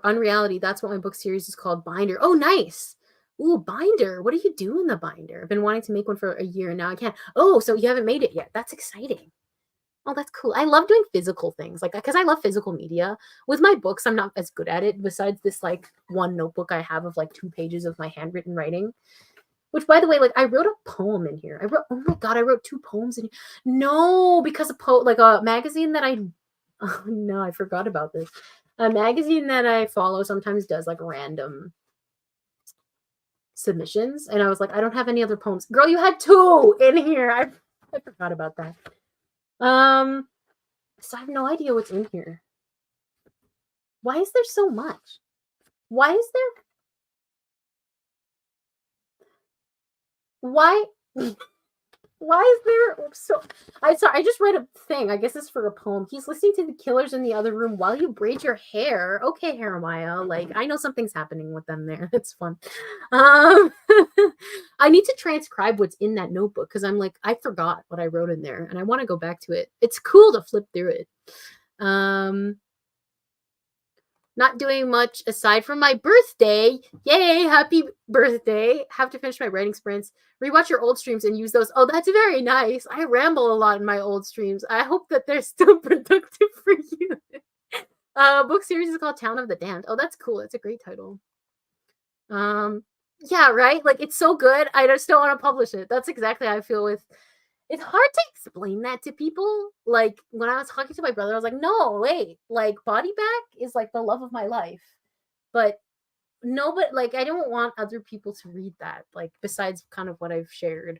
Unreality. That's what my book series is called, Binder." Oh, nice. Ooh, Binder. What do you do in the Binder? I've been wanting to make one for a year and now I can't. Oh, so you haven't made it yet. That's exciting. Oh, that's cool. I love doing physical things, like, because I love physical media. With my books, I'm not as good at it. Besides this, like, one notebook I have of like 2 pages of my handwritten writing. Which, by the way, like, I wrote a poem in here. I wrote, oh my god, I wrote 2 poems in here. No, because like a magazine that I, oh no, I forgot about this. A magazine that I follow sometimes does like random submissions, and I was like, I don't have any other poems. Girl, you had 2 in here. I forgot about that. So I have no idea what's in here. Why is there so much? Why is there? Why? Why is there so? I just read a thing. I guess it's for a poem. He's listening to the Killers in the other room while you braid your hair. Okay, Jeremiah. Like, I know something's happening with them there. It's fun. Um, I need to transcribe what's in that notebook because I'm like, I forgot what I wrote in there, and I want to go back to it. It's cool to flip through it. Not doing much aside from my birthday. Yay, happy birthday. Have to finish my writing sprints. Rewatch your old streams and use those. Oh, that's very nice. I ramble a lot in my old streams. I hope that they're still productive for you. Book series is called Town of the Damned. Oh, that's cool. That's a great title. Yeah, right? Like, it's so good. I just don't want to publish it. That's exactly how I feel with. It's hard to explain that to people. Like, when I was talking to my brother, I was like, no, wait, like, Body Bag is like the love of my life. But no, but like, I don't want other people to read that, like, besides kind of what I've shared.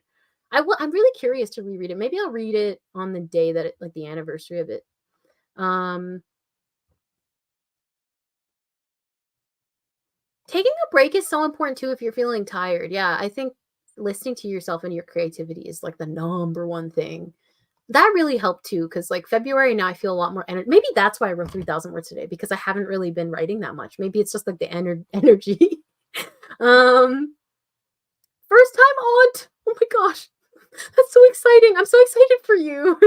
I'm really curious to reread it. Maybe I'll read it on the day that like the anniversary of it. Taking a break is so important too if you're feeling tired. Yeah, I think listening to yourself and your creativity is like the number one thing. That really helped too, because like February now I feel a lot more energy. Maybe that's why I wrote 3,000 words today because I haven't really been writing that much. Maybe it's just like the energy. um, First time aunt. Oh my gosh, that's so exciting! I'm so excited for you.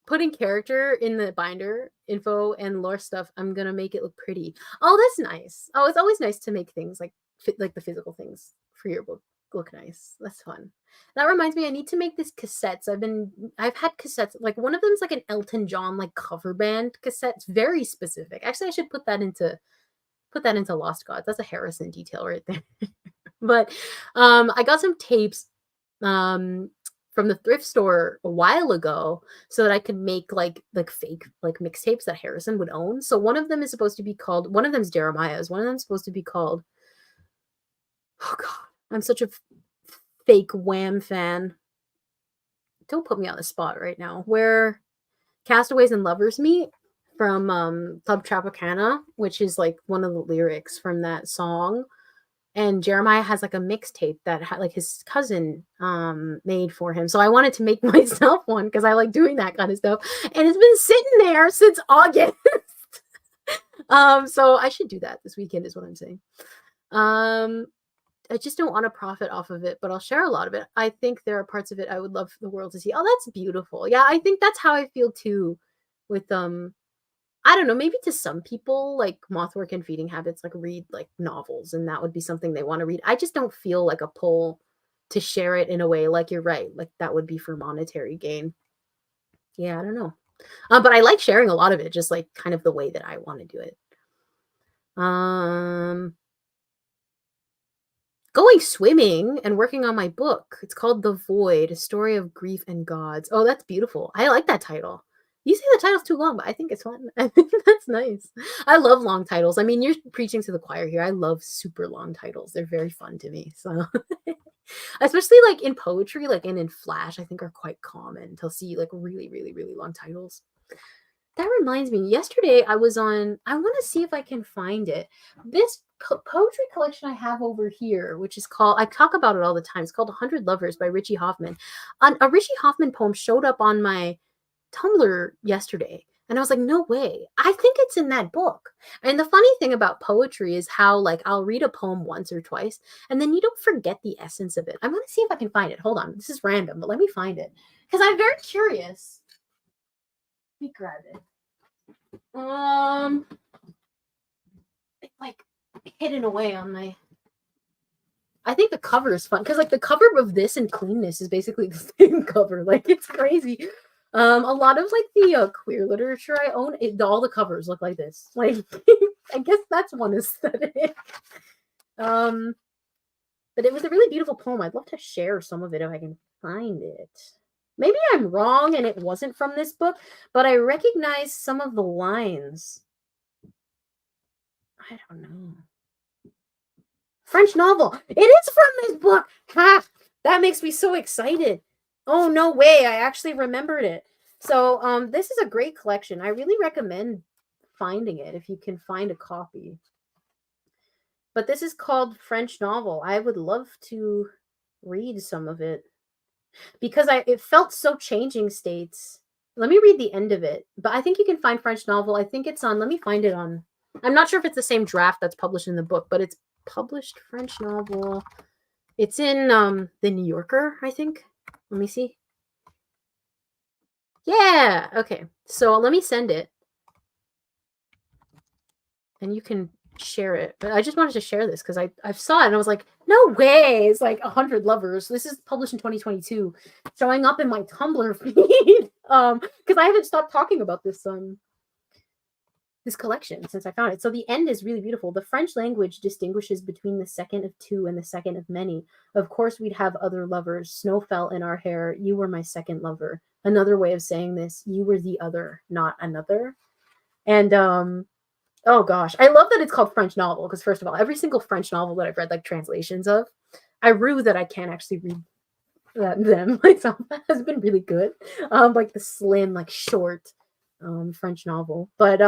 Putting character in the binder info and lore stuff. I'm gonna make it look pretty. Oh, that's nice. Oh, it's always nice to make things like like the physical things for your book look nice. That's fun. That reminds me, I need to make this cassettes. I've had cassettes. Like, one of them is like an Elton John like cover band cassette. It's very specific. Actually, I should put that into Lost Gods. That's a Harrison detail right there. But I got some tapes um from the thrift store a while ago so that I could make like fake like mixtapes that Harrison would own. So one of them's Jeremiah's, one of them's supposed to be called, oh god, I'm such a fake Wham fan. Don't put me on the spot right now. Where Castaways and Lovers Meet from Club Tropicana, which is like one of the lyrics from that song. And Jeremiah has like a mixtape that like his cousin made for him. So I wanted to make myself one because I like doing that kind of stuff. And it's been sitting there since August. So I should do that this weekend is what I'm saying. I just don't want to profit off of it, but I'll share a lot of it. I think there are parts of it I would love the world to see. Oh, that's beautiful. Yeah, I think that's how I feel too with I don't know, maybe to some people, like Mothwork and Feeding Habits, like read like novels, and that would be something they want to read. I just don't feel like a pull to share it in a way like you're right. Like that would be for monetary gain. Yeah, I don't know. But I like sharing a lot of it, just like kind of the way that I want to do it. Um, Going swimming and working on my book. It's called The Void: A Story of Grief and Gods. Oh, that's beautiful. I like that title. You say the title's too long, but I think it's fun. I think that's nice. I love long titles. I mean, you're preaching to the choir here. I love super long titles. They're very fun to me. So, especially like in poetry, like and in Flash, I think are quite common to see like really, really, really long titles. That reminds me, yesterday I was on, I want to see if I can find it. This poetry collection I have over here, which is called, I talk about it all the time. It's called 100 Lovers by Richie Hoffman. A Richie Hoffman poem showed up on my Tumblr yesterday. And I was like, no way. I think it's in that book. And the funny thing about poetry is how, like, I'll read a poem once or twice, and then you don't forget the essence of it. I'm going to see if I can find it. Hold on. This is random, but let me find it. Because I'm very curious. Let me grab it. It's like hidden away on my. I think the cover is fun because like the cover of this and Cleanness is basically the same cover. Like it's crazy. A lot of like the queer literature I own, all the covers look like this. Like I guess that's one aesthetic. But it was a really beautiful poem. I'd love to share some of it if I can find it. Maybe I'm wrong and it wasn't from this book, but I recognize some of the lines. I don't know. French novel. It is from this book. Ha! That makes me so excited. Oh, no way. I actually remembered it. So, this is a great collection. I really recommend finding it if you can find a copy. But this is called French Novel. I would love to read some of it because it felt so changing states. Let me read the end of it. But I think you can find French Novel. I think it's on, let me find it on, I'm not sure if it's the same draft that's published in the book, but it's published French novel. It's in the New Yorker, I think. Let me see. Yeah, okay. So let me send it. And you can share it. But I just wanted to share this because I saw it and I was like, no way. It's like 100 Lovers. This is published in 2022. Showing up in my Tumblr feed. Because I haven't stopped talking about this collection since I found it. So the end is really beautiful. The French language distinguishes between the second of two and the second of many. Of course, we'd have other lovers. Snow fell in our hair. You were my second lover. Another way of saying this, you were the other, not another. And oh gosh, I love that it's called French novel because first of all, every single French novel that I've read like translations of, I rue that I can't actually read them myself. Has been really good. Like the slim, like short French novel. But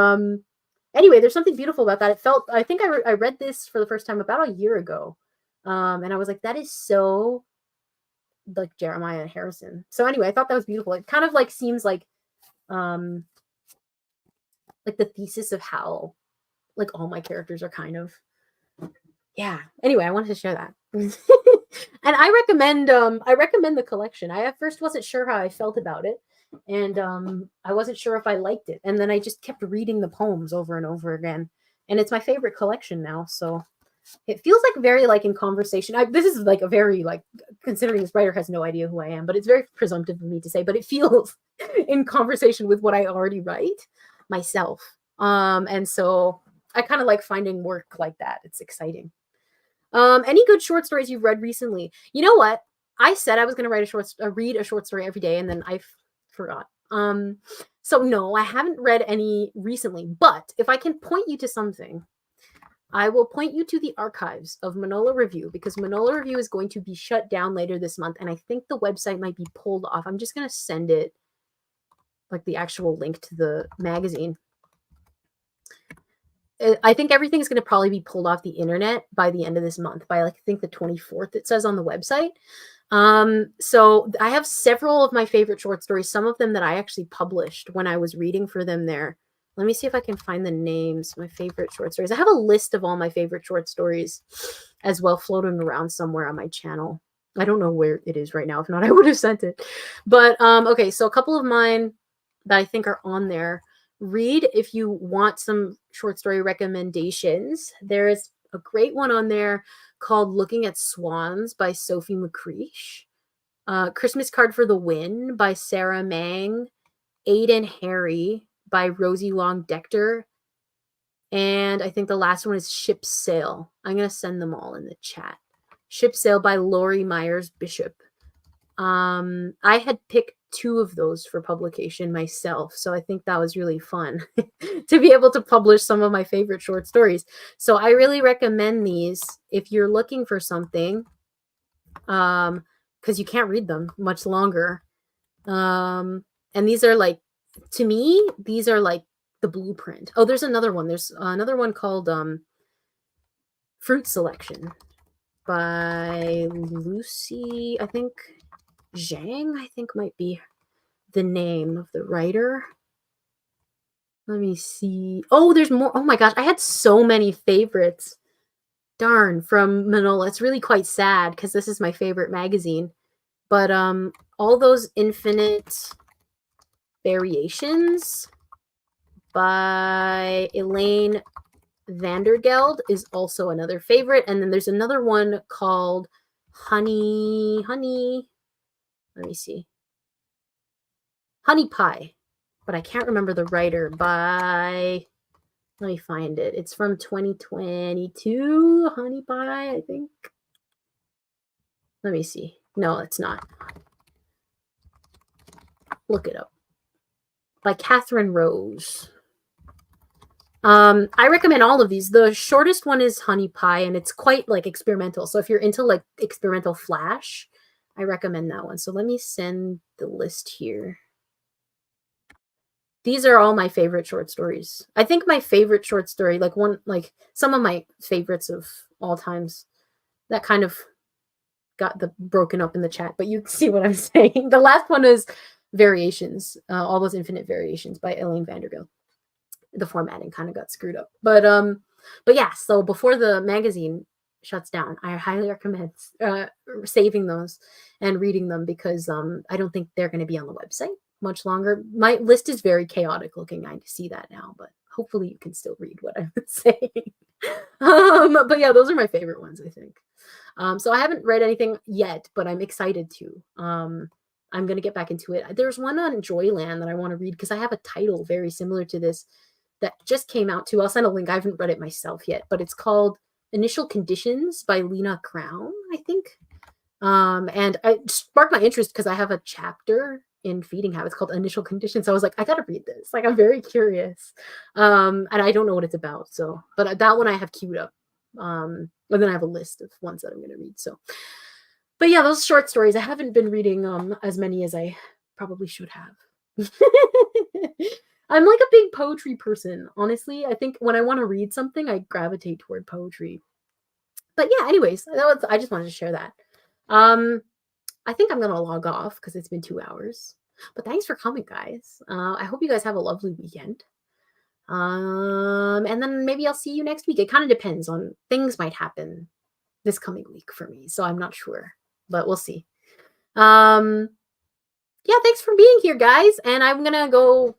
anyway, there's something beautiful about that. It felt, I think I read this for the first time about a year ago. And I was like, that is so like Jeremiah Harrison. So anyway, I thought that was beautiful. It kind of like seems like the thesis of how like all my characters are kind of, yeah. Anyway, I wanted to share that. And I recommend the collection. I at first wasn't sure how I felt about it. And I wasn't sure if I liked it. And then I just kept reading the poems over and over again. And it's my favorite collection now. So it feels like very like in conversation. This is like a very like considering this writer has no idea who I am, but it's very presumptive of me to say, but it feels in conversation with what I already write myself. And so I kind of like finding work like that. It's exciting. Any good short stories you've read recently? You know what? I said I was going to read a short story every day, and then I forgot. So no, I haven't read any recently. But if I can point you to something, I will point you to the archives of Manola Review because Manola Review is going to be shut down later this month, and I think the website might be pulled off. I'm just going to send it, like the actual link to the magazine. I think everything is going to probably be pulled off the internet by the end of this month, by like I think the 24th, it says on the website. So I have several of my favorite short stories, some of them that I actually published when I was reading for them there. Let me see if I can find the names, my favorite short stories. I have a list of all my favorite short stories as well floating around somewhere on my channel. I don't know where it is right now. If not, I would have sent it. But okay, so a couple of mine that I think are on there. Read if you want some short story recommendations. There's a great one on there called Looking at Swans by Sophie McCreish. Christmas Card for the Win by Sarah Mang. Aiden Harry by Rosie Long Dector. And I think the last one is Ship Sail. I'm going to send them all in the chat. Ship Sail by Lori Myers Bishop. I had picked 2 of those for publication myself, so I think that was really fun to be able to publish some of my favorite short stories. So I really recommend these if you're looking for something, because you can't read them much longer. And these are like, to me, these are like the blueprint. Oh, there's another one. There's another one called Fruit Selection by Lucy, I think. Zhang, I think, might be the name of the writer. Let me see. Oh, there's more. Oh my gosh, I had so many favorites. Darn, from Manola. It's really quite sad because this is my favorite magazine. But all those Infinite Variations by Elaine Vandergeld is also another favorite. And then there's another one called Honey. Let me see. Honey Pie, but I can't remember the writer by, let me find it. It's from 2022, Honey Pie, I think. Let me see. No, it's not. Look it up. By Catherine Rose. I recommend all of these. The shortest one is Honey Pie, and it's quite like experimental. So if you're into like experimental flash, I recommend that one. So let me send the list here. These are all my favorite short stories. I think my favorite short story, like some of my favorites of all times, that kind of got broken up in the chat, but you see what I'm saying. The last one is Variations, All Those Infinite Variations by Elaine Vanderbilt. The formatting kind of got screwed up. But yeah, so before the magazine shuts down, I highly recommend saving those and reading them, because I don't think they're going to be on the website much longer. My list is very chaotic looking. I see that now, but hopefully you can still read what I'm saying. But yeah, those are my favorite ones, I think. So I haven't read anything yet, but I'm excited to. I'm going to get back into it. There's one on Joyland that I want to read because I have a title very similar to this that just came out too. I'll send a link. I haven't read it myself yet, but it's called Initial Conditions by Lena Crown, I think. And it sparked my interest because I have a chapter in Feeding Habits called Initial Conditions. So I was like, I gotta read this. Like, I'm very curious. And I don't know what it's about. So, but that one I have queued up. And then I have a list of ones that I'm gonna read. So, but yeah, those short stories. I haven't been reading as many as I probably should have. I'm like a big poetry person, honestly. I think when I want to read something, I gravitate toward poetry. But yeah, anyways, I just wanted to share that. I think I'm gonna log off because it's been 2 hours. But thanks for coming, guys. I hope you guys have a lovely weekend. And then maybe I'll see you next week. It kind of depends on things might happen this coming week for me, so I'm not sure, but we'll see. Yeah, thanks for being here, guys. And I'm gonna go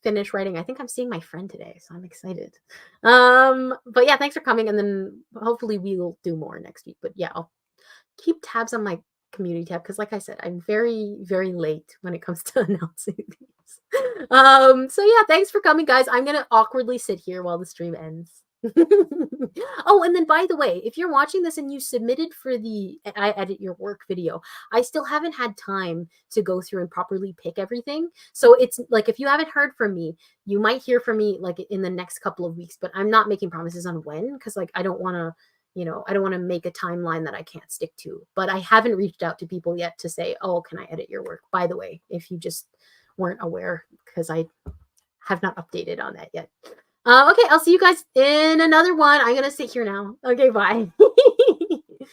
finish writing. I think I'm seeing my friend today, so I'm excited. But yeah, thanks for coming, and then hopefully we will do more next week. But yeah, I'll keep tabs on my community tab because, like I said, I'm very, very late when it comes to announcing these. So yeah, thanks for coming, guys. I'm gonna awkwardly sit here while the stream ends. Oh, and then by the way, if you're watching this and you submitted for the I edit your work video, I still haven't had time to go through and properly pick everything. So it's like, if you haven't heard from me, you might hear from me like in the next couple of weeks, but I'm not making promises on when, because like I don't want to, I don't want to make a timeline that I can't stick to. But I haven't reached out to people yet to say, oh, can I edit your work? By the way, if you just weren't aware, because I have not updated on that yet. Okay, I'll see you guys in another one. I'm going to sit here now. Okay, bye.